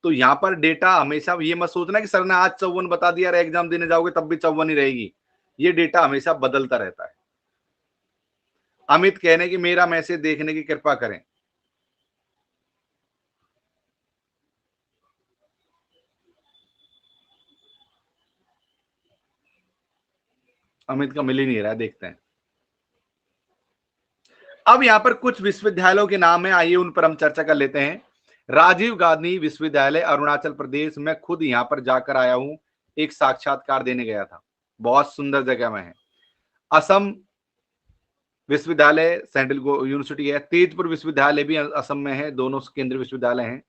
तो यहां पर डेटा हमेशा ये मत सोचना कि सर ने आज 54 बता दिया, एग्जाम देने जाओगे तब भी 54 ही रहेगी। ये डेटा हमेशा बदलता रहता है। अमित कहने की मेरा मैसेज देखने की कृपा करें। अमित का मिल ही नहीं रहा है, देखते हैं। अब यहां पर कुछ विश्वविद्यालयों के नाम है, आइए उन पर हम चर्चा कर लेते हैं। राजीव गांधी विश्वविद्यालय अरुणाचल प्रदेश में, खुद यहां पर जाकर आया हूं, एक साक्षात्कार देने गया था, बहुत सुंदर जगह में है। असम विश्वविद्यालय सेंट्रल यूनिवर्सिटी है। तेजपुर विश्वविद्यालय भी असम में है, दोनों केंद्रीय विश्वविद्यालय हैं।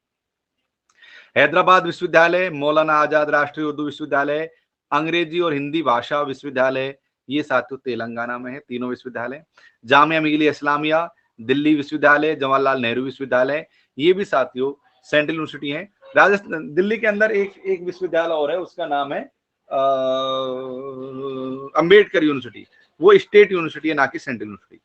हैदराबाद विश्वविद्यालय, मौलाना आजाद राष्ट्रीय उर्दू विश्वविद्यालय, अंग्रेजी और हिंदी भाषा विश्वविद्यालय, ये साथियों तेलंगाना में है, तीनों विश्वविद्यालय। जामिया मिलिया इस्लामिया दिल्ली विश्वविद्यालय, जवाहरलाल नेहरू विश्वविद्यालय, ये भी साथियों सेंट्रल यूनिवर्सिटी है। राजस्थान दिल्ली के अंदर एक विश्वविद्यालय और है, उसका नाम है अंबेडकर यूनिवर्सिटी, वो स्टेट यूनिवर्सिटी है, ना कि central university.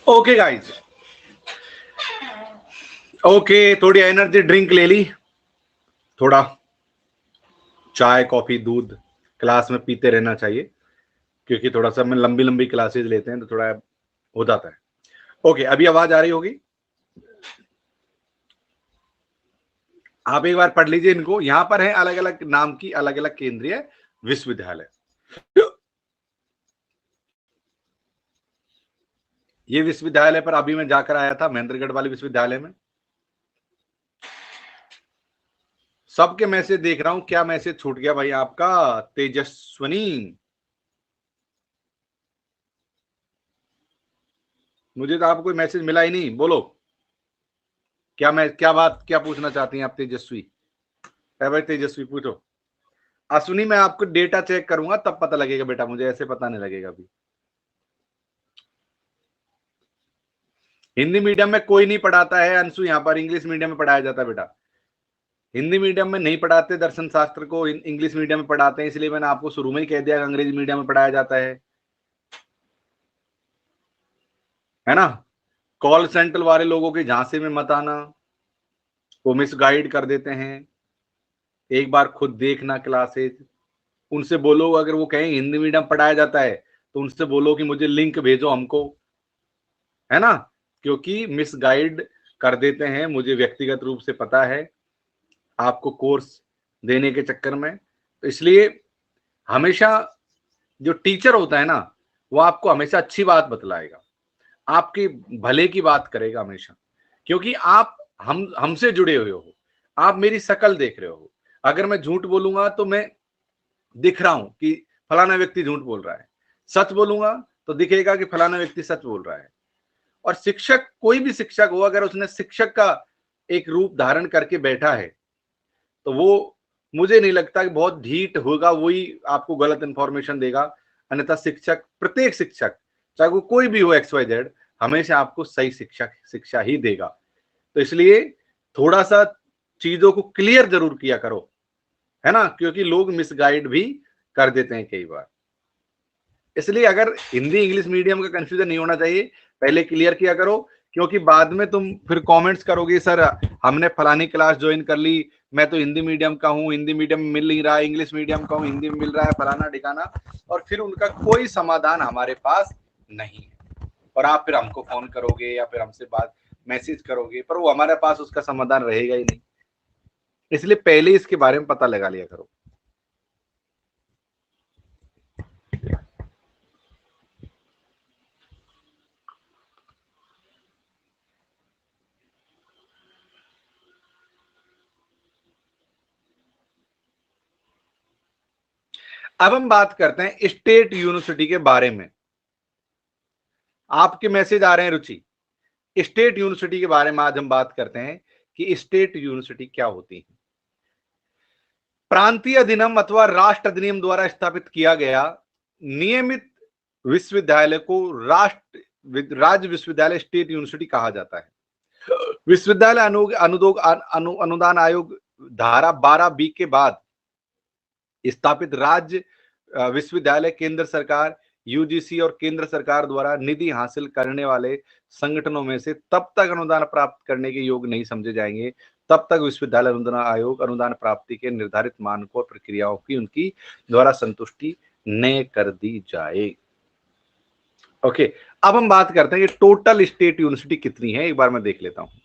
Okay guys, okay, थोड़ी एनर्जी ड्रिंक ले ली, थोड़ा चाय कॉफी दूध क्लास में पीते रहना चाहिए, क्योंकि थोड़ा सा हम लंबी लंबी क्लासेस लेते हैं तो थोड़ा हो जाता है। ओके, अभी आवाज आ रही होगी, आप एक बार पढ़ लीजिए इनको। यहां पर है अलग अलग नाम की अलग अलग केंद्रीय विश्वविद्यालय। ये विश्वविद्यालय पर अभी मैं जाकर आया था, महेंद्रगढ़ वाले विश्वविद्यालय में। सबके मैसेज देख रहा हूं, क्या मैसेज छूट गया भाई आपका? तेजस्वनी, मुझे तो आपको कोई मैसेज मिला ही नहीं, बोलो क्या बात, क्या पूछना चाहती हैं आप तेजस्वी? भाई तेजस्वी पूछो। अश्विनी, मैं आपको डेटा चेक करूंगा तब पता लगेगा बेटा, मुझे ऐसे पता नहीं लगेगा अभी। हिंदी मीडियम में कोई नहीं पढ़ाता है अंशु, यहाँ पर इंग्लिश मीडियम में पढ़ाया जाता है बेटा। हिंदी मीडियम में नहीं पढ़ाते दर्शन शास्त्र को, इंग्लिश मीडियम में पढ़ाते हैं। इसलिए मैंने आपको शुरू में ही कह दिया अंग्रेजी मीडियम में पढ़ाया जाता है ना। कॉल सेंटर वाले लोगों के झांसे में मत आना, वो मिसगाइड कर देते हैं। एक बार खुद देखना क्लासेज, उनसे बोलो, अगर वो कहें हिंदी मीडियम पढ़ाया जाता है तो उनसे बोलो कि मुझे लिंक भेजो हमको, है ना, क्योंकि मिसगाइड कर देते हैं। मुझे व्यक्तिगत रूप से पता है, आपको कोर्स देने के चक्कर में। तो इसलिए हमेशा जो टीचर होता है ना, वो आपको हमेशा अच्छी बात बतलाएगा, आपके भले की बात करेगा हमेशा, क्योंकि आप हमसे जुड़े हुए हो, आप मेरी शक्ल देख रहे हो। अगर मैं झूठ बोलूंगा तो मैं दिख रहा हूं कि फलाना व्यक्ति झूठ बोल रहा है, सच बोलूंगा तो दिखेगा कि फलाना व्यक्ति सच बोल रहा है। और शिक्षक, कोई भी शिक्षक हो, अगर उसने शिक्षक का एक रूप धारण करके बैठा है तो वो, मुझे नहीं लगता कि बहुत ढीठ होगा, वही आपको गलत इंफॉर्मेशन देगा। अन्यथा शिक्षक, प्रत्येक शिक्षक, चाहे वो कोई भी हो, XYZ, हमेशा आपको सही शिक्षा ही देगा। तो इसलिए थोड़ा सा चीजों को क्लियर जरूर किया करो, है ना, क्योंकि लोग मिसगाइड भी कर देते हैं कई बार। इसलिए अगर हिंदी इंग्लिश मीडियम का कंफ्यूजन नहीं होना चाहिए, पहले क्लियर किया करो, क्योंकि बाद में तुम फिर कमेंट्स करोगे, सर हमने फलानी क्लास ज्वाइन कर ली, मैं तो हिंदी मीडियम का हूँ, हिंदी मीडियम में मिल नहीं रहा, इंग्लिश मीडियम का हूँ, हिंदी में मिल रहा है, फलाना ठिकाना, और फिर उनका कोई समाधान हमारे पास नहीं है। और आप फिर हमको फोन करोगे या फिर हमसे बात मैसेज करोगे, पर वो हमारे पास उसका समाधान रहेगा ही नहीं। इसलिए पहले इसके बारे में पता लगा लिया करो। अब हम बात करते हैं स्टेट यूनिवर्सिटी के बारे में। आपके मैसेज आ रहे हैं रुचि, स्टेट यूनिवर्सिटी के बारे में आज हम बात करते हैं कि स्टेट यूनिवर्सिटी क्या होती है। प्रांतीय अधिनियम अथवा राष्ट्र अधिनियम द्वारा स्थापित किया गया नियमित विश्वविद्यालय को राज्य विश्वविद्यालय स्टेट यूनिवर्सिटी कहा जाता है। विश्वविद्यालय अनुदान आयोग धारा 12B के बाद स्थापित राज्य विश्वविद्यालय केंद्र सरकार, UGC और केंद्र सरकार द्वारा निधि हासिल करने वाले संगठनों में से तब तक अनुदान प्राप्त करने के योग्य नहीं समझे जाएंगे, तब तक विश्वविद्यालय अनुदान आयोग अनुदान प्राप्ति के निर्धारित मानकों और प्रक्रियाओं की उनकी द्वारा संतुष्टि न कर दी जाए। ओके, अब हम बात करते हैं कि टोटल स्टेट यूनिवर्सिटी कितनी है, एक बार मैं देख लेता हूं।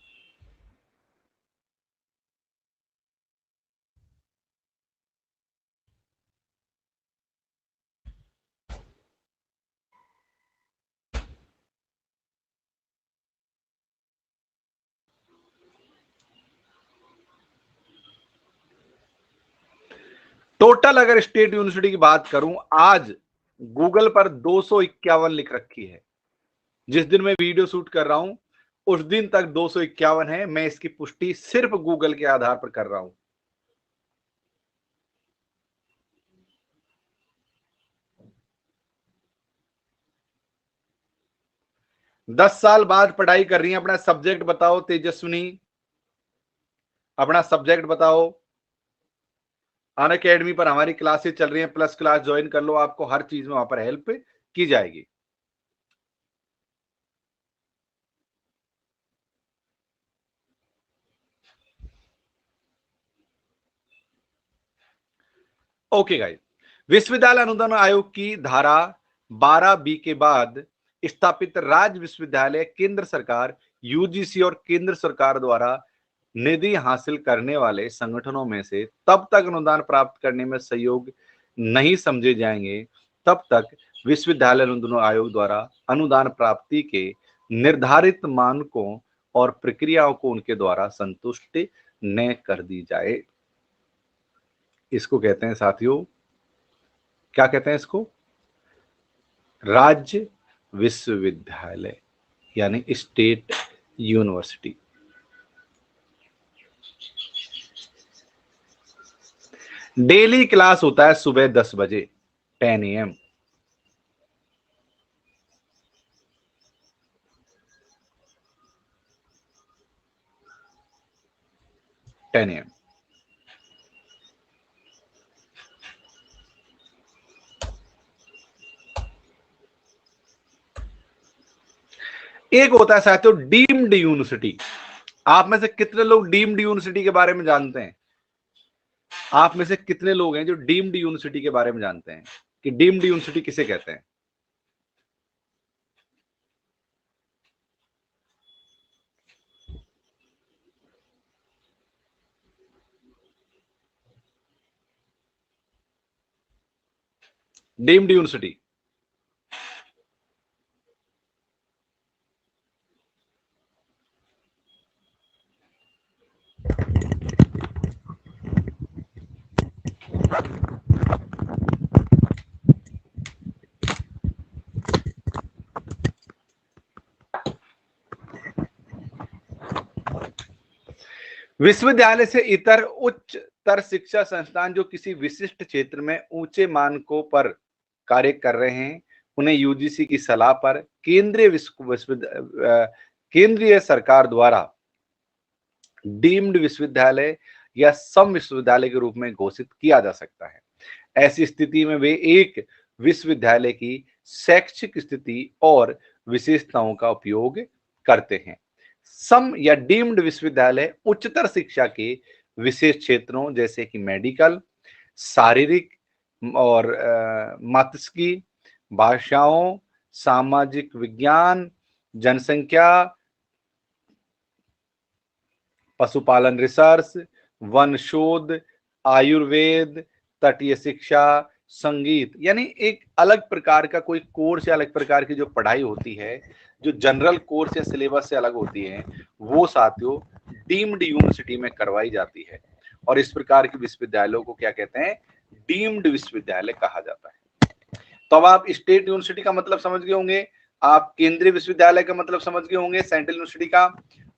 टोटल अगर स्टेट यूनिवर्सिटी की बात करूं, आज गूगल पर 251 लिख रखी है। जिस दिन मैं वीडियो शूट कर रहा हूं उस दिन तक 251 है। मैं इसकी पुष्टि सिर्फ गूगल के आधार पर कर रहा हूं। दस साल बाद पढ़ाई कर रही हैं, अपना सब्जेक्ट बताओ तेजस्विनी, अपना सब्जेक्ट बताओ। अनअकैडमी पर हमारी क्लासेस चल रही हैं, प्लस क्लास ज्वाइन कर लो, आपको हर चीज में वहां पर हेल्प की जाएगी। ओके गाइस, विश्वविद्यालय अनुदान आयोग की धारा 12B के बाद स्थापित राज्य विश्वविद्यालय केंद्र सरकार, UGC और केंद्र सरकार द्वारा निधि हासिल करने वाले संगठनों में से तब तक अनुदान प्राप्त करने में सहयोग नहीं समझे जाएंगे, तब तक विश्वविद्यालय अनुदान आयोग द्वारा अनुदान प्राप्ति के निर्धारित मानकों और प्रक्रियाओं को उनके द्वारा संतुष्ट न कर दी जाए। इसको कहते हैं साथियों, क्या कहते हैं इसको? राज्य विश्वविद्यालय, यानी स्टेट यूनिवर्सिटी। डेली क्लास होता है सुबह 10 बजे, 10 AM। 10 AM। एक होता है साथियों डीम्ड यूनिवर्सिटी। आप में से कितने लोग डीम्ड यूनिवर्सिटी के बारे में जानते हैं? आप में से कितने लोग हैं जो डीम्ड यूनिवर्सिटी के बारे में जानते हैं कि डीम्ड यूनिवर्सिटी किसे कहते हैं? डीम्ड यूनिवर्सिटी विश्वविद्यालय से इतर उच्चतर शिक्षा संस्थान जो किसी विशिष्ट क्षेत्र में ऊंचे मानकों पर कार्य कर रहे हैं, उन्हें यूजीसी की सलाह पर केंद्रीय सरकार द्वारा डीम्ड विश्वविद्यालय या सम विश्वविद्यालय के रूप में घोषित किया जा सकता है। ऐसी स्थिति में वे एक विश्वविद्यालय की शैक्षिक स्थिति और विशेषताओं का उपयोग करते हैं। सम या डीम्ड विश्वविद्यालय उच्चतर शिक्षा के विशेष क्षेत्रों जैसे कि मेडिकल, शारीरिक और मात्स्यिकी, भाषाओं, सामाजिक विज्ञान, जनसंख्या, पशुपालन रिसर्च, वन शोध, आयुर्वेद, तटीय शिक्षा, संगीत, यानी एक अलग प्रकार का कोई कोर्स या अलग प्रकार की जो पढ़ाई होती है, जो जनरल कोर्स या सिलेबस से अलग होती है, वो साथियों डीम्ड यूनिवर्सिटी में करवाई जाती है। और इस प्रकार के विश्वविद्यालयों को क्या कहते हैं? डीम्ड विश्वविद्यालय कहा जाता है। तो अब आप स्टेट यूनिवर्सिटी का मतलब समझ गए होंगे, आप केंद्रीय विश्वविद्यालय का मतलब समझ गए होंगे, सेंट्रल यूनिवर्सिटी का,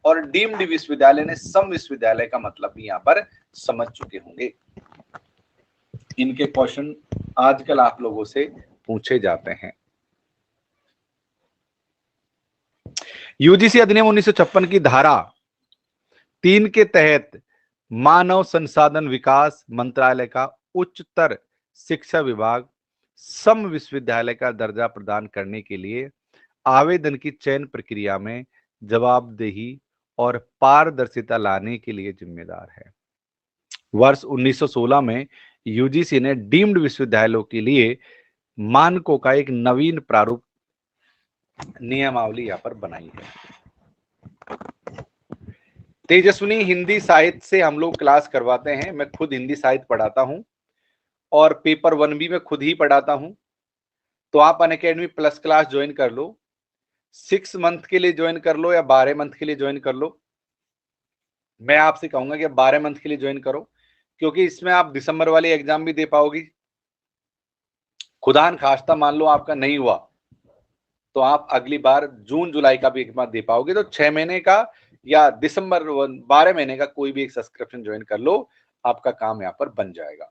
और डीम्ड विश्वविद्यालय ने सम विश्वविद्यालय का मतलब भी यहाँ पर समझ चुके होंगे। इनके क्वेश्चन आजकल आप लोगों से पूछे जाते हैं। यूजीसी अधिनियम 1956 की धारा 3 के तहत मानव संसाधन विकास मंत्रालय का उच्चतर शिक्षा विभाग सम विश्वविद्यालय का दर्जा प्रदान करने के लिए आवेदन की चयन प्रक्रिया में जवाबदेही और पारदर्शिता लाने के लिए जिम्मेदार है। वर्ष 1916 में यूजीसी ने डीम्ड विश्वविद्यालयों के लिए मानकों का एक नवीन प्रारूप नियमावली यहाँ पर बनाई है। तेजस्विनी हिंदी साहित्य से हम लोग क्लास करवाते हैं। मैं खुद हिंदी साहित्य पढ़ाता हूं और पेपर 1 भी मैं खुद ही पढ़ाता हूं। तो आप अनअकैडमी प्लस क्लास ज्वाइन कर लो, 6 मंथ के लिए ज्वाइन कर लो या 12 मंथ के लिए ज्वाइन कर लो। मैं आपसे कहूंगा कि 12 मंथ के लिए ज्वाइन करो, क्योंकि इसमें आप दिसंबर वाली एग्जाम भी दे पाओगी। खुदा न खास्ता मान लो आपका नहीं हुआ तो आप अगली बार जून जुलाई का भी एक बार दे पाओगे। तो 6 महीने का या दिसंबर 12 महीने का कोई भी एक सब्सक्रिप्शन ज्वाइन कर लो, आपका काम यहाँ पर बन जाएगा।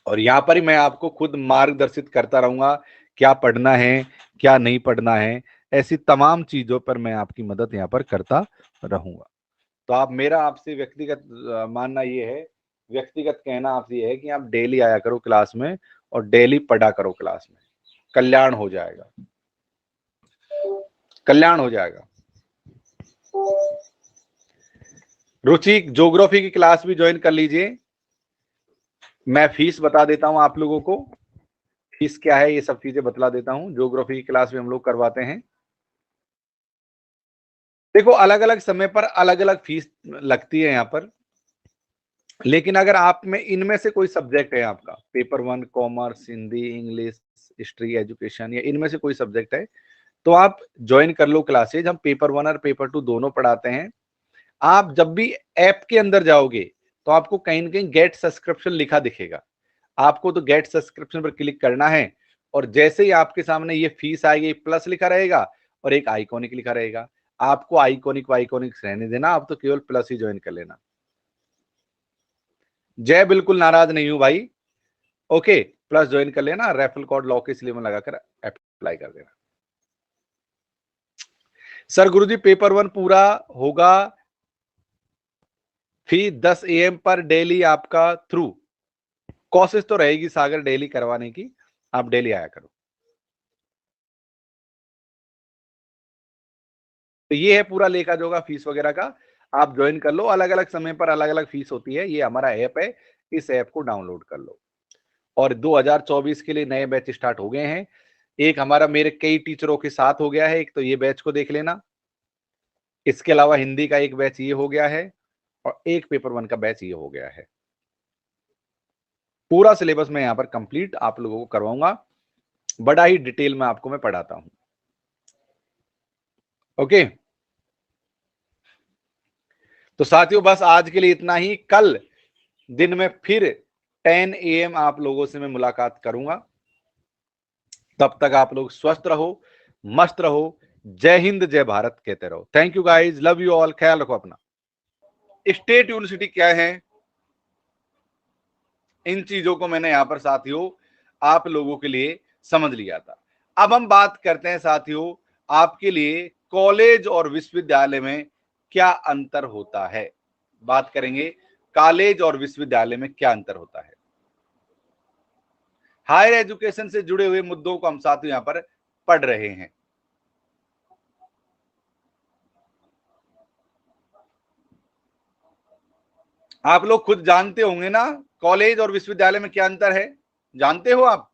और यहाँ पर ही मैं आपको खुद मार्गदर्शित करता रहूंगा, क्या पढ़ना है क्या नहीं पढ़ना है, ऐसी तमाम चीजों पर मैं आपकी मदद यहाँ पर करता रहूंगा। तो आप मेरा आपसे व्यक्तिगत मानना ये है, व्यक्तिगत कहना आपसे ये है कि आप डेली आया करो क्लास में और डेली पढ़ा करो क्लास में, कल्याण हो जाएगा, कल्याण हो जाएगा। रुचि ज्योग्राफी की क्लास भी ज्वाइन कर लीजिए। मैं फीस बता देता हूं आप लोगों को, फीस क्या है ये सब चीजें बतला देता हूं। ज्योग्राफी की क्लास भी हम लोग करवाते हैं। देखो अलग अलग समय पर अलग अलग फीस लगती है यहाँ पर, लेकिन अगर आप में इनमें से कोई सब्जेक्ट है, आपका paper 1 commerce, Hindi, English, history, education, या इनमें से कोई सब्जेक्ट है, तो आप ज्वाइन कर लो क्लासेज। हम पेपर 1 और पेपर 2 दोनों पढ़ाते हैं। आप जब भी ऐप के अंदर जाओगे तो आपको कहीं ना कहीं गेट सब्सक्रिप्शन लिखा दिखेगा। आपको तो गेट सब्सक्रिप्शन पर क्लिक करना है, और जैसे ही आपके सामने ये फीस आएगी, प्लस लिखा रहेगा और एक आइकॉनिक लिखा रहेगा। आपको आइकॉनिक वाइकॉनिक रहने देना, आप तो केवल प्लस ही ज्वाइन कर लेना। जय बिल्कुल नाराज नहीं हूं भाई, ओके, प्लस ज्वाइन कर लेना, रेफरल कोड लॉ के इसलिए में लगाकर अप्लाई कर देना। सर गुरुजी पेपर 1 पूरा होगा फी 10 AM पर डेली आपका थ्रू कोशिश तो रहेगी सागर डेली करवाने की, आप डेली आया करो। तो ये है पूरा लेखा जोखा फीस वगैरह का, आप ज्वाइन कर लो, अलग अलग समय पर अलग अलग फीस होती है। ये हमारा ऐप है, इस ऐप को डाउनलोड कर लो। और 2024 के लिए नए बैच स्टार्ट हो गए हैं। एक हमारा मेरे कई टीचरों के साथ हो गया है, एक तो ये बैच को देख लेना, इसके अलावा हिंदी का एक बैच ये हो गया है और एक पेपर 1 का बैच ये हो गया है। पूरा सिलेबस मैं यहाँ पर कंप्लीट आप लोगों को करवाऊंगा, बड़ा ही डिटेल में आपको मैं पढ़ाता हूं। ओके, तो साथियों बस आज के लिए इतना ही। कल दिन में फिर 10 AM आप लोगों से मैं मुलाकात करूंगा। तब तक आप लोग स्वस्थ रहो, मस्त रहो। जय हिंद, जय भारत कहते रहो। Thank you guys, love you all, ख्याल रखो अपना। स्टेट यूनिवर्सिटी क्या है, इन चीजों को मैंने यहां पर साथियों आप लोगों के लिए समझ लिया था। अब हम बात करते हैं साथियों आपके लिए कॉलेज और विश्वविद्यालय में क्या अंतर होता है। बात करेंगे कॉलेज और विश्वविद्यालय में क्या अंतर होता है। हायर एजुकेशन से जुड़े हुए मुद्दों को हम साथियों यहां पर पढ़ रहे हैं। आप लोग खुद जानते होंगे ना कॉलेज और विश्वविद्यालय में क्या अंतर है, जानते हो आप?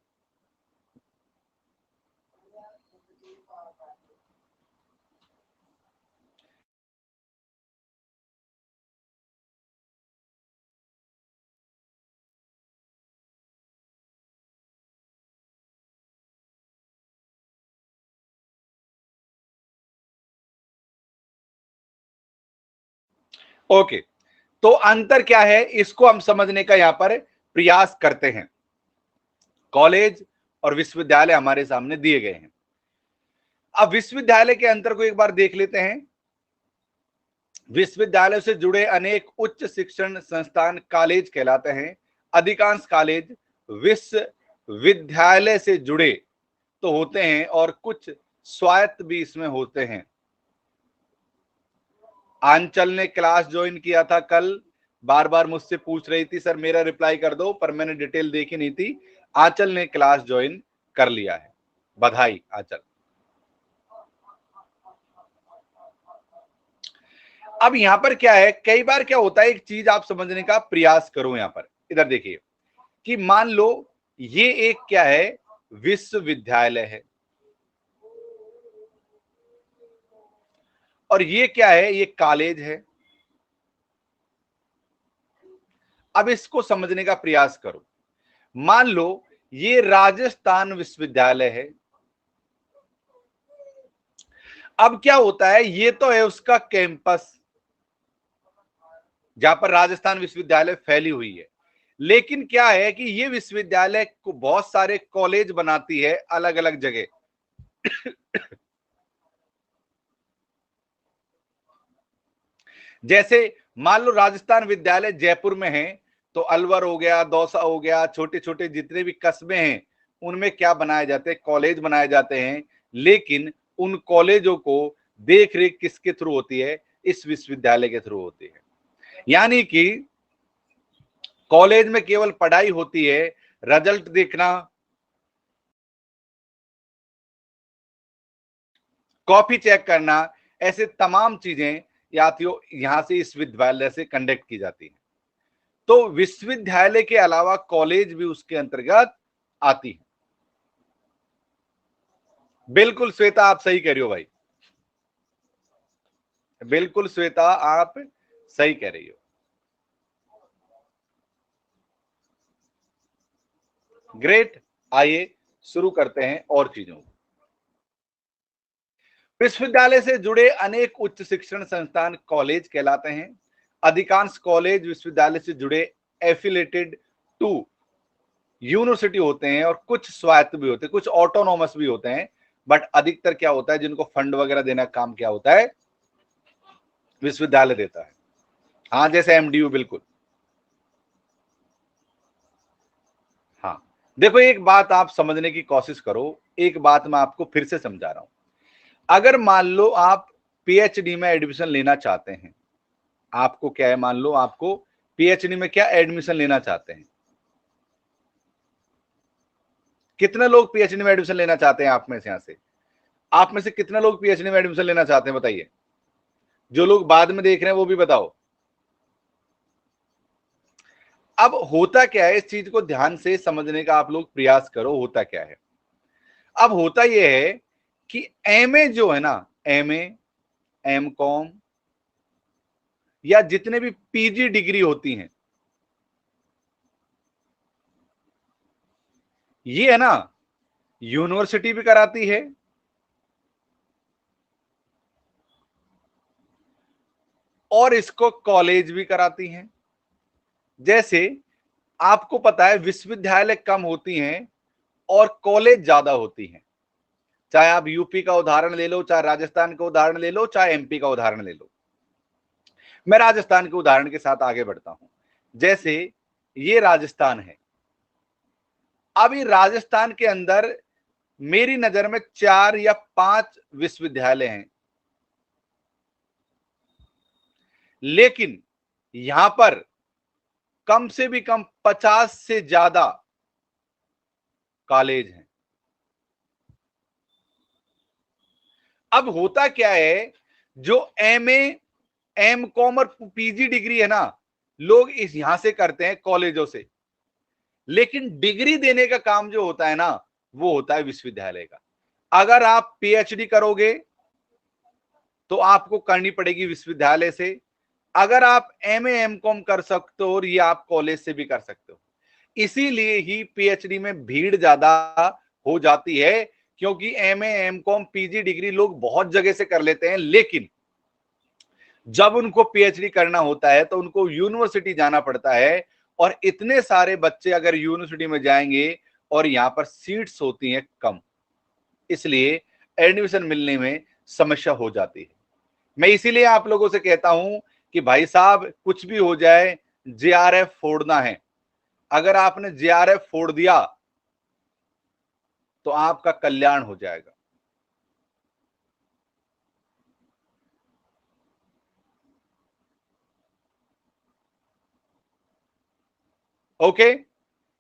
ओके, तो अंतर क्या है इसको हम समझने का यहां पर प्रयास करते हैं। कॉलेज और विश्वविद्यालय हमारे सामने दिए गए हैं। अब विश्वविद्यालय के अंतर को एक बार देख लेते हैं। विश्वविद्यालय से जुड़े अनेक उच्च शिक्षण संस्थान कॉलेज कहलाते हैं। अधिकांश कॉलेज विश्वविद्यालय से जुड़े तो होते हैं और कुछ स्वायत्त भी इसमें होते हैं। आंचल ने क्लास ज्वाइन किया था कल, बार बार मुझसे पूछ रही थी सर मेरा रिप्लाई कर दो, पर मैंने डिटेल देखी नहीं थी। आंचल ने क्लास ज्वाइन कर लिया है, बधाई आंचल। अब यहां पर क्या है, कई बार क्या होता है, एक चीज आप समझने का प्रयास करो। यहां पर इधर देखिए कि मान लो ये एक क्या है, विश्वविद्यालय है और ये क्या है, ये कॉलेज है। अब इसको समझने का प्रयास करो। मान लो ये राजस्थान विश्वविद्यालय है। अब क्या होता है, ये तो है उसका कैंपस जहां पर राजस्थान विश्वविद्यालय फैली हुई है। लेकिन क्या है कि ये विश्वविद्यालय को बहुत सारे कॉलेज बनाती है अलग अलग जगह। जैसे मान लो राजस्थान विद्यालय जयपुर में है, तो अलवर हो गया, दौसा हो गया, छोटे छोटे जितने भी कस्बे हैं उनमें क्या बनाए जाते हैं, कॉलेज बनाए जाते हैं। लेकिन उन कॉलेजों को देख रेख किसके थ्रू होती है, इस विश्वविद्यालय के थ्रू होती है। यानी कि कॉलेज में केवल पढ़ाई होती है, रिजल्ट देखना, कॉपी चेक करना, ऐसे तमाम चीजें यात्रियों यहां से इस विद्यालय से कंडक्ट की जाती है। तो विश्वविद्यालय के अलावा कॉलेज भी उसके अंतर्गत आती है। बिल्कुल श्वेता, आप सही कह रही हो भाई, बिल्कुल श्वेता आप सही कह रही हो। ग्रेट, आइए शुरू करते हैं और चीजों को। विश्वविद्यालय से जुड़े अनेक उच्च शिक्षण संस्थान कॉलेज कहलाते हैं। अधिकांश कॉलेज विश्वविद्यालय से जुड़े एफिलेटेड टू यूनिवर्सिटी होते हैं और कुछ स्वायत्त भी होते हैं, कुछ ऑटोनॉमस भी होते हैं। बट अधिकतर क्या होता है, जिनको फंड वगैरह देना काम क्या होता है, विश्वविद्यालय देता है। हाँ, जैसे एमडीयू, बिल्कुल। हाँ, देखो एक बात आप समझने की कोशिश करो, एक बात मैं आपको फिर से समझा रहा हूं। अगर मान लो आप पीएचडी में एडमिशन लेना चाहते हैं, आपको क्या है, मान लो आपको पीएचडी में क्या एडमिशन लेना चाहते हैं, कितने लोग पीएचडी में एडमिशन लेना चाहते हैं आप में से, यहां से आप में से कितने लोग पीएचडी में एडमिशन लेना चाहते हैं, बताइए। जो लोग बाद में देख रहे हैं वो भी बताओ। अब होता क्या है, इस चीज को ध्यान से समझने का आप लोग प्रयास करो, होता क्या है। अब होता यह है कि एमए जो है ना, एमए, एमकॉम या जितने भी पीजी डिग्री होती हैं, ये है ना यूनिवर्सिटी भी कराती है और इसको कॉलेज भी कराती हैं। जैसे आपको पता है विश्वविद्यालय कम होती हैं और कॉलेज ज्यादा होती हैं, चाहे आप यूपी का उदाहरण ले लो, चाहे राजस्थान का उदाहरण ले लो, चाहे एमपी का उदाहरण ले लो। मैं राजस्थान के उदाहरण के साथ आगे बढ़ता हूं। जैसे ये राजस्थान है, अब ये राजस्थान के अंदर मेरी नजर में 4 या 5 विश्वविद्यालय हैं, लेकिन यहां पर कम से भी कम 50 से ज्यादा कॉलेज हैं। अब होता क्या है, जो एमए, एमकॉम और पीजी डिग्री है ना, लोग इस यहां से करते हैं कॉलेजों से, लेकिन डिग्री देने का काम जो होता है ना, वो होता है विश्वविद्यालय का। अगर आप पीएचडी करोगे तो आपको करनी पड़ेगी विश्वविद्यालय से, अगर आप एमए एमकॉम कर सकते हो और ये आप कॉलेज से भी कर सकते हो। इसीलिए ही पीएचडी में भीड़ ज्यादा हो जाती है, क्योंकि एमए एमकॉम पीजी डिग्री लोग बहुत जगह से कर लेते हैं, लेकिन जब उनको पीएचडी करना होता है तो उनको यूनिवर्सिटी जाना पड़ता है, और इतने सारे बच्चे अगर यूनिवर्सिटी में जाएंगे और यहां पर सीट्स होती हैं कम, इसलिए एडमिशन मिलने में समस्या हो जाती है। मैं इसीलिए आप लोगों से कहता हूं कि भाई साहब कुछ भी हो जाए, जेआरएफ फोड़ना है। अगर आपने जेआरएफ फोड़ दिया तो आपका कल्याण हो जाएगा। ओके,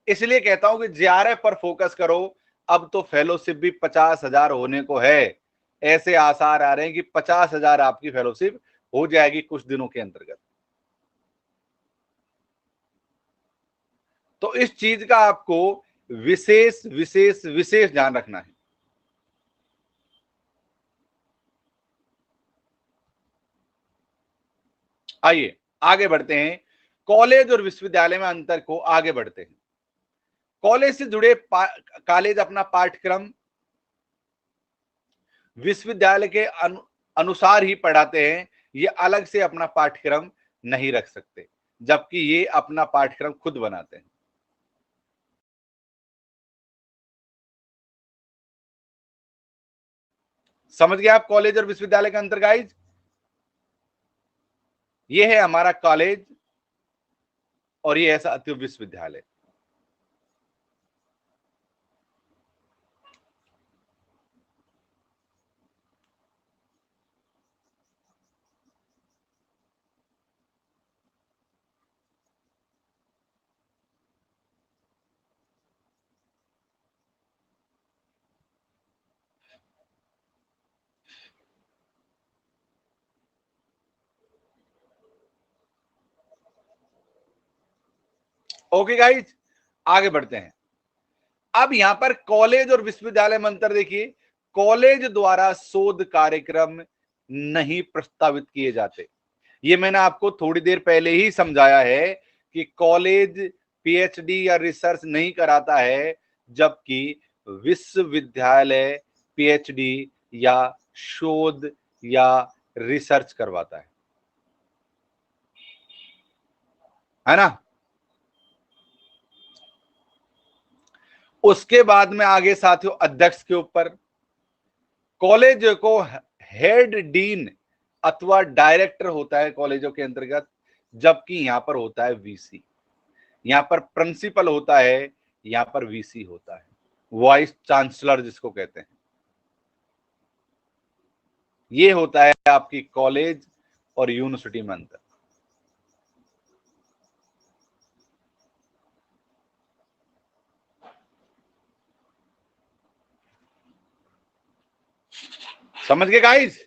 इसलिए कहता हूं कि जेआरएफ पर फोकस करो। अब तो फेलोशिप भी 50,000 होने को है, ऐसे आसार आ रहे हैं कि 50,000 आपकी फेलोशिप हो जाएगी कुछ दिनों के अंतर्गत। तो इस चीज का आपको विशेष विशेष विशेष ध्यान रखना है। आइए आगे बढ़ते हैं, कॉलेज और विश्वविद्यालय में अंतर को आगे बढ़ते हैं। कॉलेज से जुड़े कॉलेज अपना पाठ्यक्रम विश्वविद्यालय के अनुसार ही पढ़ाते हैं, ये अलग से अपना पाठ्यक्रम नहीं रख सकते, जबकि ये अपना पाठ्यक्रम खुद बनाते हैं। समझ गए आप कॉलेज और विश्वविद्यालय का अंतर गाइज? ये है हमारा कॉलेज और ये ऐसा अति विश्वविद्यालय। ओके गाइज, आगे बढ़ते हैं। अब यहां पर कॉलेज और विश्वविद्यालय में अंतर देखिए, कॉलेज द्वारा शोध कार्यक्रम नहीं प्रस्तावित किए जाते। ये मैंने आपको थोड़ी देर पहले ही समझाया है कि कॉलेज पीएचडी या रिसर्च नहीं कराता है, जबकि विश्वविद्यालय पीएचडी या शोध या रिसर्च करवाता है ना। उसके बाद में आगे साथियों अध्यक्ष के ऊपर, कॉलेज को हेड डीन अथवा डायरेक्टर होता है कॉलेजों के अंतर्गत, जबकि यहां पर होता है वीसी। यहां पर प्रिंसिपल होता है, यहां पर वीसी होता है, वाइस चांसलर जिसको कहते हैं। ये होता है आपकी कॉलेज और यूनिवर्सिटी में अंतर। समझ गए गाइस?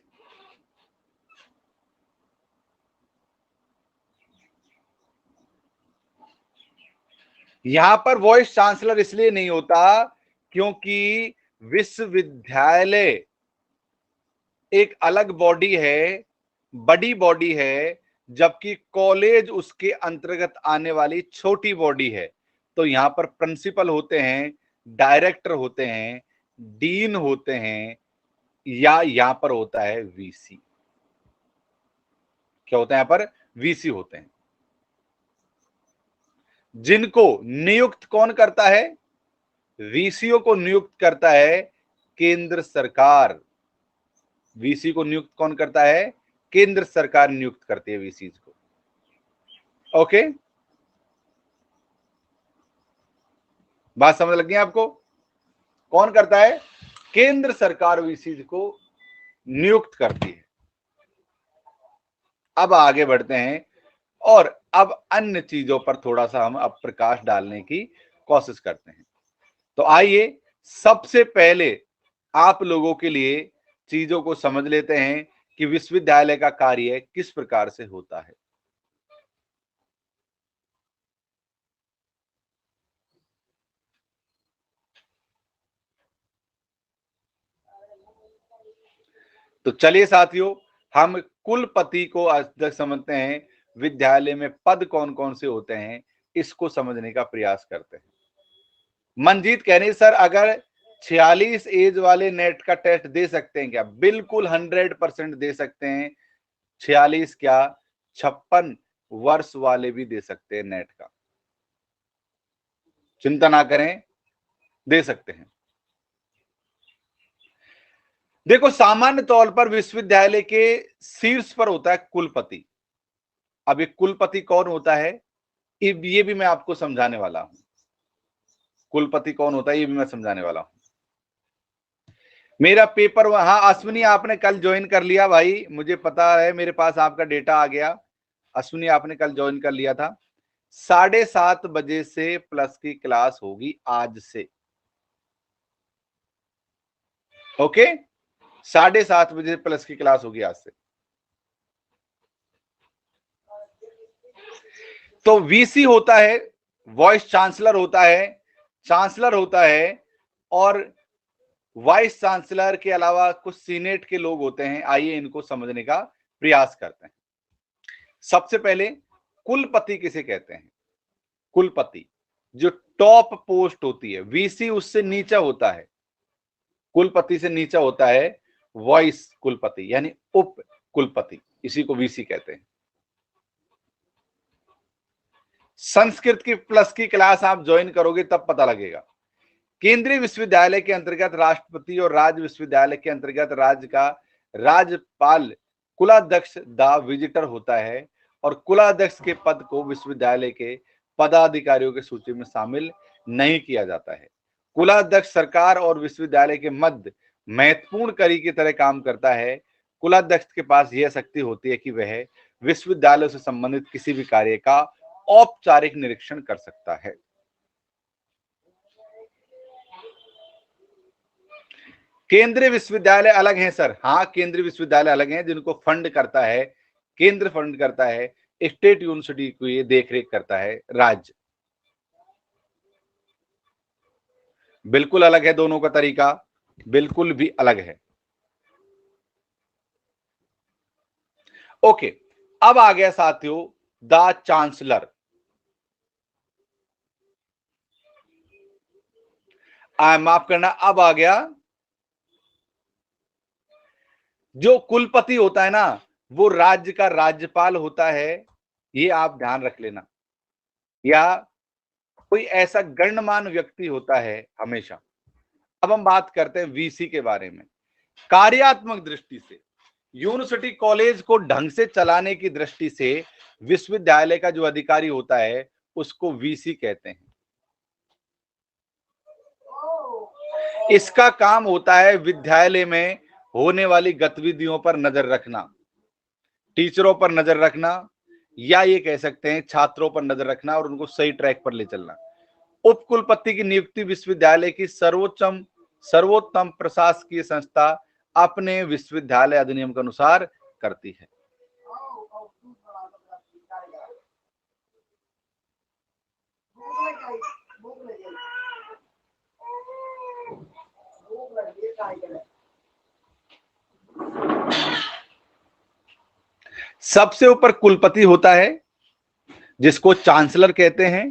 यहां पर वॉइस चांसलर इसलिए नहीं होता क्योंकि विश्वविद्यालय एक अलग बॉडी है, बड़ी बॉडी है, जबकि कॉलेज उसके अंतर्गत आने वाली छोटी बॉडी है। तो यहां पर प्रिंसिपल होते हैं, डायरेक्टर होते हैं, डीन होते हैं, या यहां पर होता है वीसी। क्या होता है यहां पर? वीसी होते हैं, जिनको नियुक्त कौन करता है? वीसीओ को नियुक्त करता है केंद्र सरकार। वीसी को नियुक्त कौन करता है? केंद्र सरकार नियुक्त करती है वीसी को। ओके, बात समझ लग गई आपको? कौन करता है? केंद्र सरकार वीसी को नियुक्त करती है। अब आगे बढ़ते हैं और अब अन्य चीजों पर थोड़ा सा हम अब प्रकाश डालने की कोशिश करते हैं। तो आइए सबसे पहले आप लोगों के लिए चीजों को समझ लेते हैं कि विश्वविद्यालय का कार्य किस प्रकार से होता है। तो चलिए साथियों, हम कुलपति को आज तक समझते हैं, विद्यालय में पद कौन कौन से होते हैं इसको समझने का प्रयास करते हैं। मनजीत कह रही सर, अगर 46 एज वाले नेट का टेस्ट दे सकते हैं क्या? बिल्कुल 100% दे सकते हैं। 46 क्या, 56 वर्ष वाले भी दे सकते हैं नेट का, चिंता ना करें, दे सकते हैं। देखो, सामान्य तौर पर विश्वविद्यालय के शीर्ष पर होता है कुलपति। अब ये कुलपति कौन होता है, ये भी मैं आपको समझाने वाला हूं। कुलपति कौन होता है ये भी मैं समझाने वाला हूं। मेरा पेपर वहां, अश्विनी आपने कल ज्वाइन कर लिया भाई, मुझे पता है, मेरे पास आपका डेटा आ गया। अश्विनी आपने कल ज्वाइन कर लिया था। 7:30 बजे से प्लस की क्लास होगी आज से। ओके, 7:30 बजे प्लस की क्लास होगी आज से। तो वीसी होता है, वॉइस चांसलर होता है, चांसलर होता है, और वाइस चांसलर के अलावा कुछ सीनेट के लोग होते हैं। आइए इनको समझने का प्रयास करते हैं। सबसे पहले कुलपति किसे कहते हैं? कुलपति जो टॉप पोस्ट होती है, वीसी उससे नीचा होता है, कुलपति से नीचा होता है वाइस कुलपति यानी उप कुलपति, इसी को वीसी कहते हैं। संस्कृत की प्लस की क्लास आप ज्वाइन करोगे तब पता लगेगा। केंद्रीय विश्वविद्यालय के अंतर्गत राष्ट्रपति और राज्य विश्वविद्यालय के अंतर्गत राज्य का राज्यपाल कुलाध्यक्ष द विजिटर होता है, और कुलाध्यक्ष के पद को विश्वविद्यालय के पदाधिकारियों की सूची में शामिल नहीं किया जाता है। कुलाध्यक्ष सरकार और विश्वविद्यालय के मध्य महत्वपूर्ण कड़ी की तरह काम करता है। कुलाध्यक्ष के पास यह शक्ति होती है कि वह विश्वविद्यालय से संबंधित किसी भी कार्य का औपचारिक निरीक्षण कर सकता है। केंद्रीय विश्वविद्यालय अलग हैं सर, हाँ केंद्रीय विश्वविद्यालय अलग हैं, जिनको फंड करता है केंद्र, फंड करता है स्टेट यूनिवर्सिटी को, ये देखरेख करता है राज्य। बिल्कुल अलग है, दोनों का तरीका बिल्कुल भी अलग है। ओके, अब आ गया साथियों द चांसलर। माफ करना, अब आ गया जो कुलपति होता है ना, वो राज्य का राज्यपाल होता है, ये आप ध्यान रख लेना, या कोई ऐसा गणमान्य व्यक्ति होता है हमेशा। अब हम बात करते हैं वीसी के बारे में। कार्यात्मक दृष्टि से, यूनिवर्सिटी कॉलेज को ढंग से चलाने की दृष्टि से विश्वविद्यालय का जो अधिकारी होता है उसको वीसी कहते हैं। इसका काम होता है विद्यालय में होने वाली गतिविधियों पर नजर रखना, टीचरों पर नजर रखना, या ये कह सकते हैं छात्रों पर नजर रखना और उनको सही ट्रैक पर ले चलना। उपकुलपति की नियुक्ति विश्वविद्यालय की सर्वोत्तम प्रशासकीय संस्था अपने विश्वविद्यालय अधिनियम के अनुसार करती है। सबसे ऊपर कुलपति होता है जिसको चांसलर कहते हैं।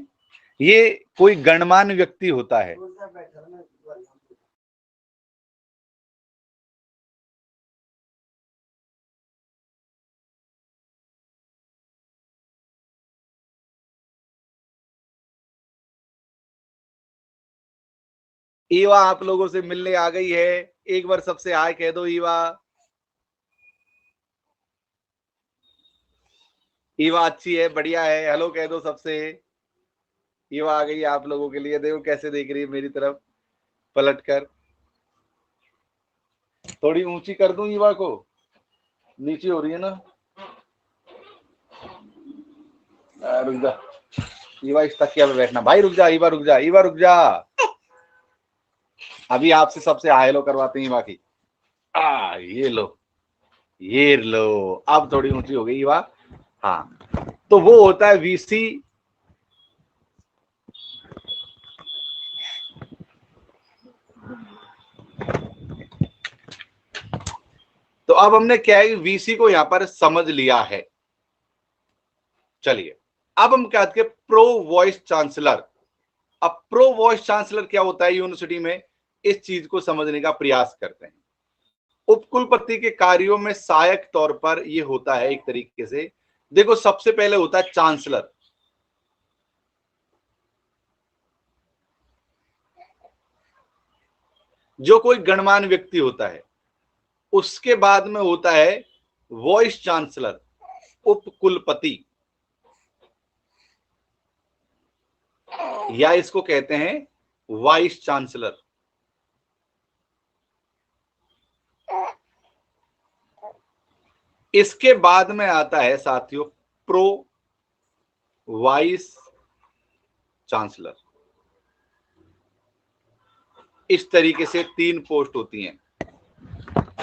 ये कोई गणमान्य व्यक्ति होता है। ईवा आप लोगों से मिलने आ गई है, एक बार सबसे हाय कह दो। ईवा, ईवा अच्छी है, बढ़िया है, हेलो कह दो सबसे। ईवा आ गई आप लोगों के लिए, देखो कैसे देख रही है मेरी तरफ पलट कर। थोड़ी ऊंची कर दूं ईवा को, नीचे हो रही है ना। रुक जा ईवा, इस तकिया पे बैठना भाई, रुक जा ईवा, रुक जा ईवा, रुक जा। अभी आपसे सबसे हाय लो करवाते हैं ईवा की। ये लो, ये लो, अब थोड़ी ऊंची हो गई ईवा। हाँ, तो वो होता है वीसी। तो अब हमने क्या है, वीसी को यहां पर समझ लिया है। चलिए अब हम क्या कहते हैं, प्रो वॉइस चांसलर। अब प्रो वॉइस चांसलर क्या होता है यूनिवर्सिटी में, इस चीज को समझने का प्रयास करते हैं। उपकुलपति के कार्यों में सहायक तौर पर यह होता है एक तरीके से। देखो सबसे पहले होता है चांसलर, जो कोई गणमान्य व्यक्ति होता है। उसके बाद में होता है वॉइस चांसलर, उपकुलपति, या इसको कहते हैं वाइस चांसलर। इसके बाद में आता है साथियों प्रो वाइस चांसलर। इस तरीके से तीन पोस्ट होती हैं,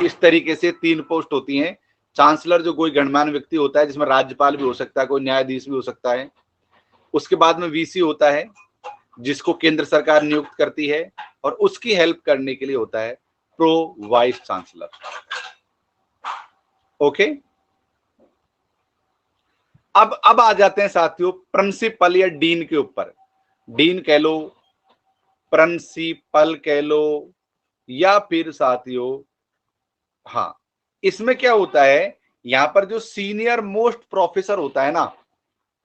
इस तरीके से तीन पोस्ट होती हैं। चांसलर जो कोई गणमान्य व्यक्ति होता है, जिसमें राज्यपाल भी हो सकता है, कोई न्यायाधीश भी हो सकता है। उसके बाद में वीसी होता है, जिसको केंद्र सरकार नियुक्त करती है, और उसकी हेल्प करने के लिए होता है प्रो वाइस चांसलर। ओके, अब आ जाते हैं साथियों प्रिंसिपल या डीन के ऊपर। डीन कह लो, प्रिंसिपल कह लो, या फिर साथियों, हाँ, इसमें क्या होता है, यहां पर जो सीनियर मोस्ट प्रोफेसर होता है ना,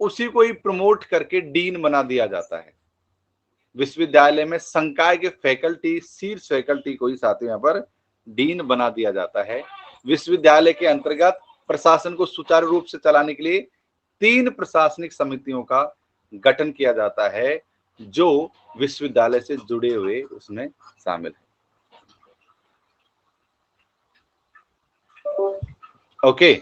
उसी को ही प्रमोट करके डीन बना दिया जाता है। विश्वविद्यालय में संकाय के फैकल्टी, शीर्ष फैकल्टी को ही साथियों यहां पर डीन बना दिया जाता है। विश्वविद्यालय के अंतर्गत प्रशासन को सुचारू रूप से चलाने के लिए 3 प्रशासनिक समितियों का गठन किया जाता है, जो विश्वविद्यालय से जुड़े हुए उसमें शामिल है। ओके,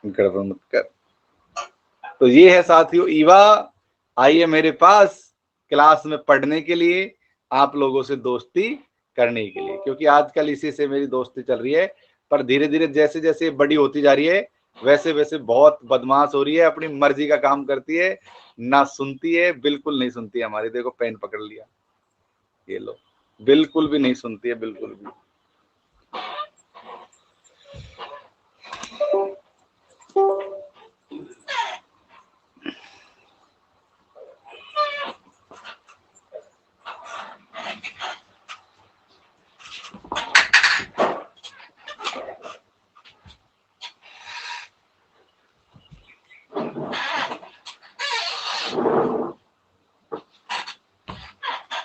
गड़बड़ मत कर। तो ये है साथियों ईवा, आइए मेरे पास क्लास में पढ़ने के लिए, आप लोगों से दोस्ती करने के लिए, क्योंकि आजकल इसी से मेरी दोस्ती चल रही है। पर धीरे धीरे जैसे जैसे बड़ी होती जा रही है, वैसे वैसे बहुत बदमाश हो रही है, अपनी मर्जी का काम करती है, ना सुनती है, बिल्कुल नहीं सुनती है हमारी। देखो पेन पकड़ लिया, ये लो, बिल्कुल भी नहीं सुनती है, बिल्कुल भी।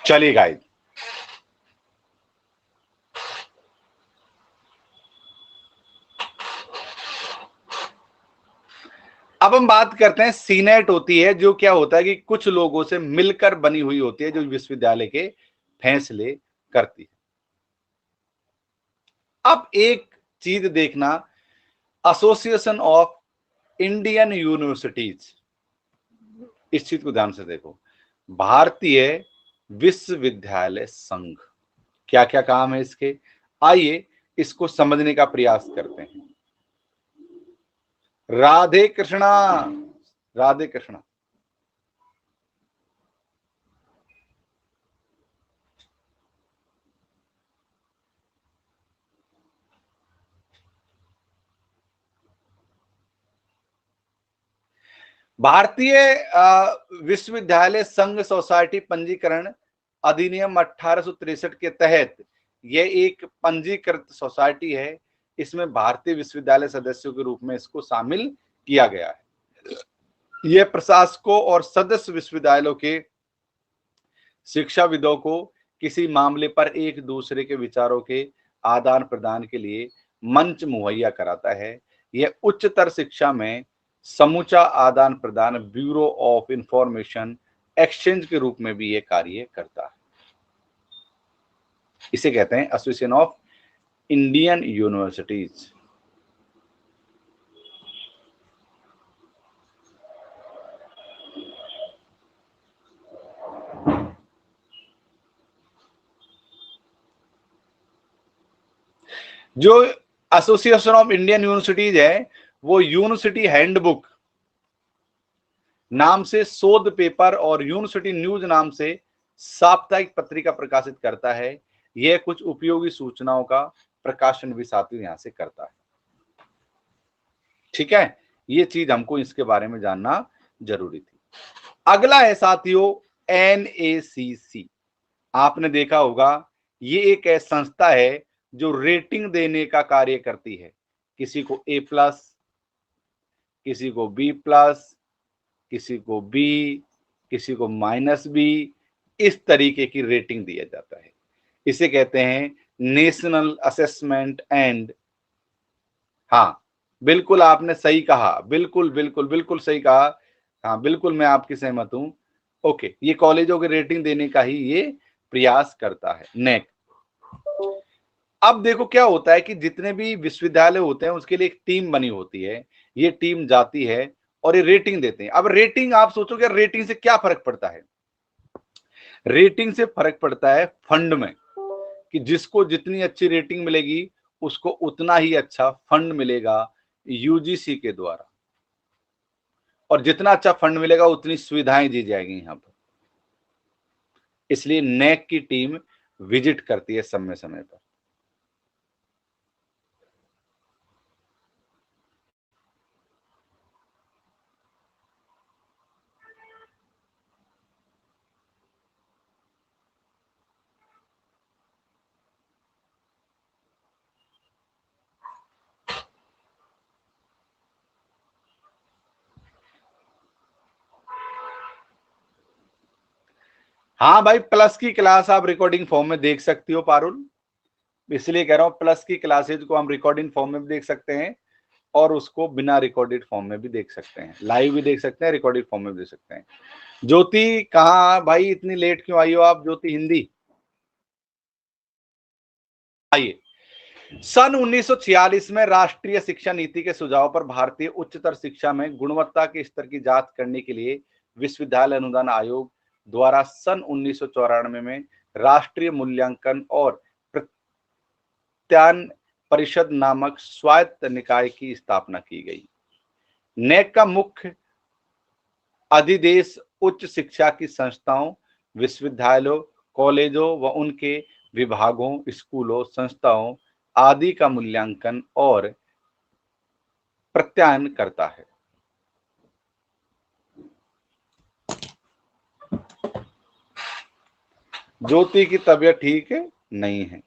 चलिए गाइस, अब हम बात करते हैं सीनेट होती है, जो क्या होता है कि कुछ लोगों से मिलकर बनी हुई होती है, जो विश्वविद्यालय के फैसले करती है। अब एक चीज देखना, एसोसिएशन ऑफ इंडियन यूनिवर्सिटीज, इस चीज को ध्यान से देखो। भारतीय विश्वविद्यालय संघ, क्या क्या काम है इसके, आइए इसको समझने का प्रयास करते हैं। राधे कृष्णा, राधे कृष्णा। भारतीय विश्वविद्यालय संघ सोसाइटी पंजीकरण अधिनियम 1863 के तहत यह एक पंजीकृत सोसाइटी है। इसमें भारतीय विश्वविद्यालय सदस्यों के रूप में इसको शामिल किया गया है। यह प्रशासकों और सदस्य विश्वविद्यालयों के शिक्षाविदों को किसी मामले पर एक दूसरे के विचारों के आदान प्रदान के लिए मंच मुहैया कराता है। यह उच्चतर शिक्षा में समूचा आदान प्रदान ब्यूरो ऑफ इंफॉर्मेशन एक्सचेंज के रूप में भी यह कार्य करता है। इसे कहते हैं एसोसिएशन ऑफ इंडियन यूनिवर्सिटीज। जो एसोसिएशन ऑफ इंडियन यूनिवर्सिटीज है, वो यूनिवर्सिटी हैंडबुक नाम से शोध पेपर और यूनिवर्सिटी न्यूज नाम से साप्ताहिक पत्रिका प्रकाशित करता है। यह कुछ उपयोगी सूचनाओं का प्रकाशन भी साथ ही यहां से करता है। ठीक है, ये चीज हमको इसके बारे में जानना जरूरी थी। अगला है साथियों एनएसीसी। आपने देखा होगा, ये एक ऐसी संस्था है जो रेटिंग देने का कार्य करती है। किसी को A+, किसी को B+, किसी को B, किसी को -B, इस तरीके की रेटिंग दिया जाता है। इसे कहते हैं नेशनल असेसमेंट एंड, हाँ बिल्कुल आपने सही कहा, बिल्कुल बिल्कुल बिल्कुल सही कहा। हाँ बिल्कुल मैं आपकी सहमत हूं। ओके, ये कॉलेजों की रेटिंग देने का ही ये प्रयास करता है, नेक। अब देखो क्या होता है कि जितने भी विश्वविद्यालय होते हैं उसके लिए एक टीम बनी होती है। ये टीम जाती है और ये रेटिंग देते हैं। अब रेटिंग, आप सोचोगे रेटिंग से क्या फर्क पड़ता है? रेटिंग से फर्क पड़ता है फंड में, कि जिसको जितनी अच्छी रेटिंग मिलेगी उसको उतना ही अच्छा फंड मिलेगा यूजीसी के द्वारा, और जितना अच्छा फंड मिलेगा उतनी सुविधाएं दी जाएगी यहां पर। इसलिए नेक की टीम विजिट करती है समय समय पर। हाँ भाई, प्लस की क्लास आप रिकॉर्डिंग फॉर्म में देख सकती हो पारुल, इसलिए कह रहा हूं प्लस की क्लासेज को हम रिकॉर्डिंग फॉर्म में भी देख सकते हैं और उसको बिना रिकॉर्डेड फॉर्म में भी देख सकते हैं, लाइव भी देख सकते हैं, रिकॉर्डेड फॉर्म में भी देख सकते हैं। ज्योति कहाँ भाई, इतनी लेट क्यों आई हो आप ज्योति? हिंदी आइए। सन 1946 में राष्ट्रीय शिक्षा नीति के सुझाव पर भारतीय उच्चतर शिक्षा में गुणवत्ता के स्तर की जांच करने के लिए विश्वविद्यालय अनुदान आयोग द्वारा सन 1994 में राष्ट्रीय मूल्यांकन और प्रत्यान परिषद नामक स्वायत्त निकाय की स्थापना की गई। नेक का मुख्य अधिदेश उच्च शिक्षा की संस्थाओं, विश्वविद्यालयों, कॉलेजों व उनके विभागों, स्कूलों, संस्थाओं आदि का मूल्यांकन और प्रत्यायन करता है। ज्योति की तबीयत ठीक है? नहीं है।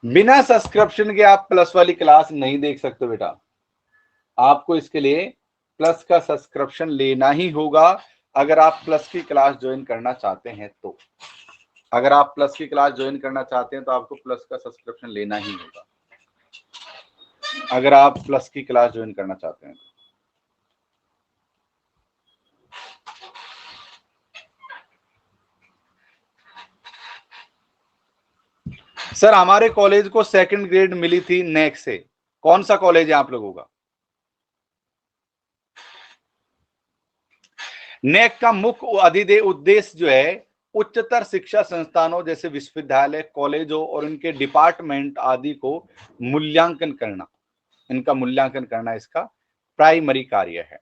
बिना सब्सक्रिप्शन के आप प्लस वाली क्लास नहीं देख सकते बेटा। आपको इसके लिए प्लस का सब्सक्रिप्शन लेना ही होगा अगर आप प्लस की क्लास ज्वाइन करना चाहते हैं तो। अगर आप प्लस की क्लास ज्वाइन करना चाहते हैं तो आपको प्लस का सब्सक्रिप्शन लेना ही होगा, अगर आप प्लस की क्लास ज्वाइन करना चाहते हैं। सर हमारे कॉलेज को सेकंड ग्रेड मिली थी नेक से। कौन सा कॉलेज है आप लोगों का? नेक का मुख्य अधिदेय उद्देश्य जो है उच्चतर शिक्षा संस्थानों जैसे विश्वविद्यालय, कॉलेजों और उनके डिपार्टमेंट आदि को मूल्यांकन करना, इनका मूल्यांकन करना इसका प्राइमरी कार्य है।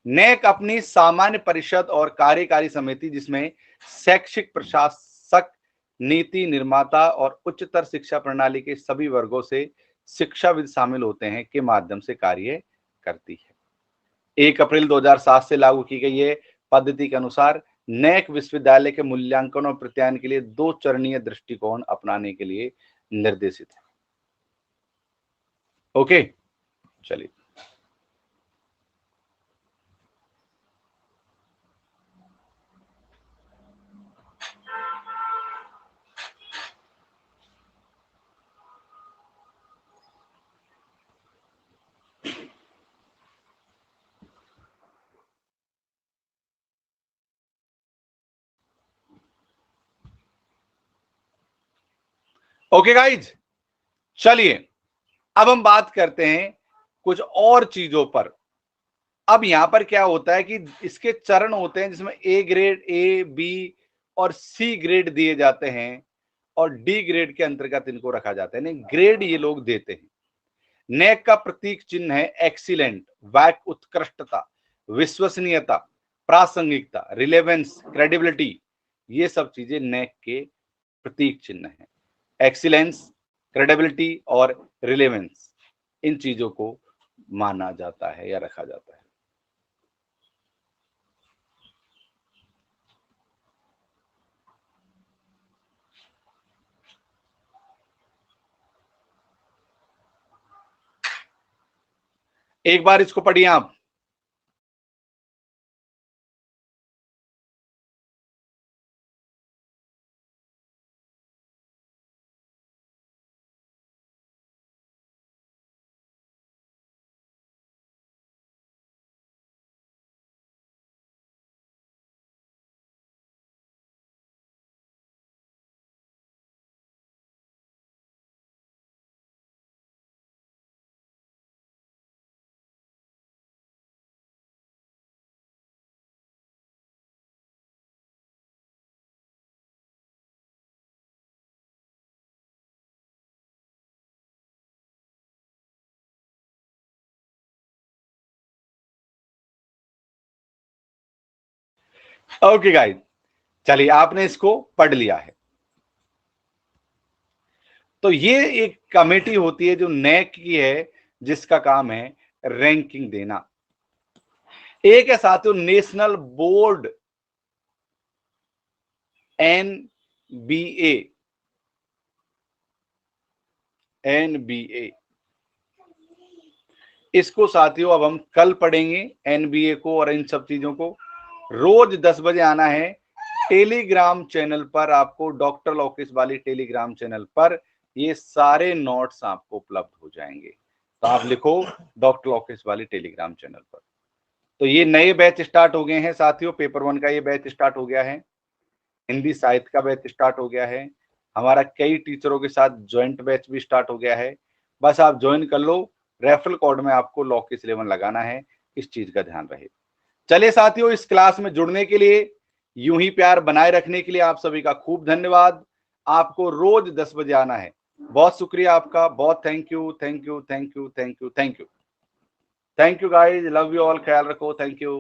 नेक अपनी सामान्य परिषद और कार्यकारी समिति जिसमें शैक्षिक प्रशासक, नीति निर्माता और उच्चतर शिक्षा प्रणाली के सभी वर्गों से शिक्षाविद शामिल होते हैं के माध्यम से कार्य करती है। 1 अप्रैल 2007 से लागू की गई है पद्धति के अनुसार नेक विश्वविद्यालय के मूल्यांकन और प्रत्यायन के लिए 2 चरणीय दृष्टिकोण अपनाने के लिए निर्देशित है। ओके, चलिए ओके गाइज, चलिए अब हम बात करते हैं कुछ और चीजों पर। अब यहां पर क्या होता है कि इसके चरण होते हैं जिसमें ए ग्रेड, ए, बी और सी ग्रेड दिए जाते हैं और डी ग्रेड के अंतर्गत इनको रखा जाता है, यानी ग्रेड ये लोग देते हैं। नेक का प्रतीक चिन्ह है एक्सीलेंट, वाक उत्कृष्टता, विश्वसनीयता, प्रासंगिकता, रिलेवेंस, क्रेडिबिलिटी। ये सब चीजें नेक के प्रतीक चिन्ह हैं। एक्सीलेंस, क्रेडिबिलिटी और रिलेवेंस, इन चीजों को माना जाता है या रखा जाता है। एक बार इसको पढ़िए आप। ओके गाइस, चलिए आपने इसको पढ़ लिया है। तो ये एक कमेटी होती है जो नेक की है, जिसका काम है रैंकिंग देना। एक है साथियों नेशनल बोर्ड, एनबीए, एनबीए। इसको साथियों अब हम कल पढ़ेंगे एनबीए को और इन सब चीजों को। रोज 10 बजे आना है टेलीग्राम चैनल पर, आपको डॉक्टर लोकेश वाली टेलीग्राम चैनल पर ये सारे नोट्स आपको उपलब्ध हो जाएंगे। तो आप लिखो डॉक्टर लोकेश वाली टेलीग्राम चैनल पर। तो ये नए बैच स्टार्ट हो गए हैं साथियों, पेपर 1 का ये बैच स्टार्ट हो गया है, हिंदी साहित्य का बैच स्टार्ट हो गया है, हमारा कई टीचरों के साथ ज्वाइंट बैच भी स्टार्ट हो गया है। बस आप ज्वाइन कर लो, रेफरल कोड में आपको लॉकेश 11 लगाना है, इस चीज का ध्यान रहे। चलिए साथियों, इस क्लास में जुड़ने के लिए, यूं ही प्यार बनाए रखने के लिए आप सभी का खूब धन्यवाद। आपको रोज 10 बजे आना है। बहुत शुक्रिया आपका, बहुत thank you, thank you, thank you, thank you, thank you, thank you guys, love you all, ख्याल रखो, थैंक यू।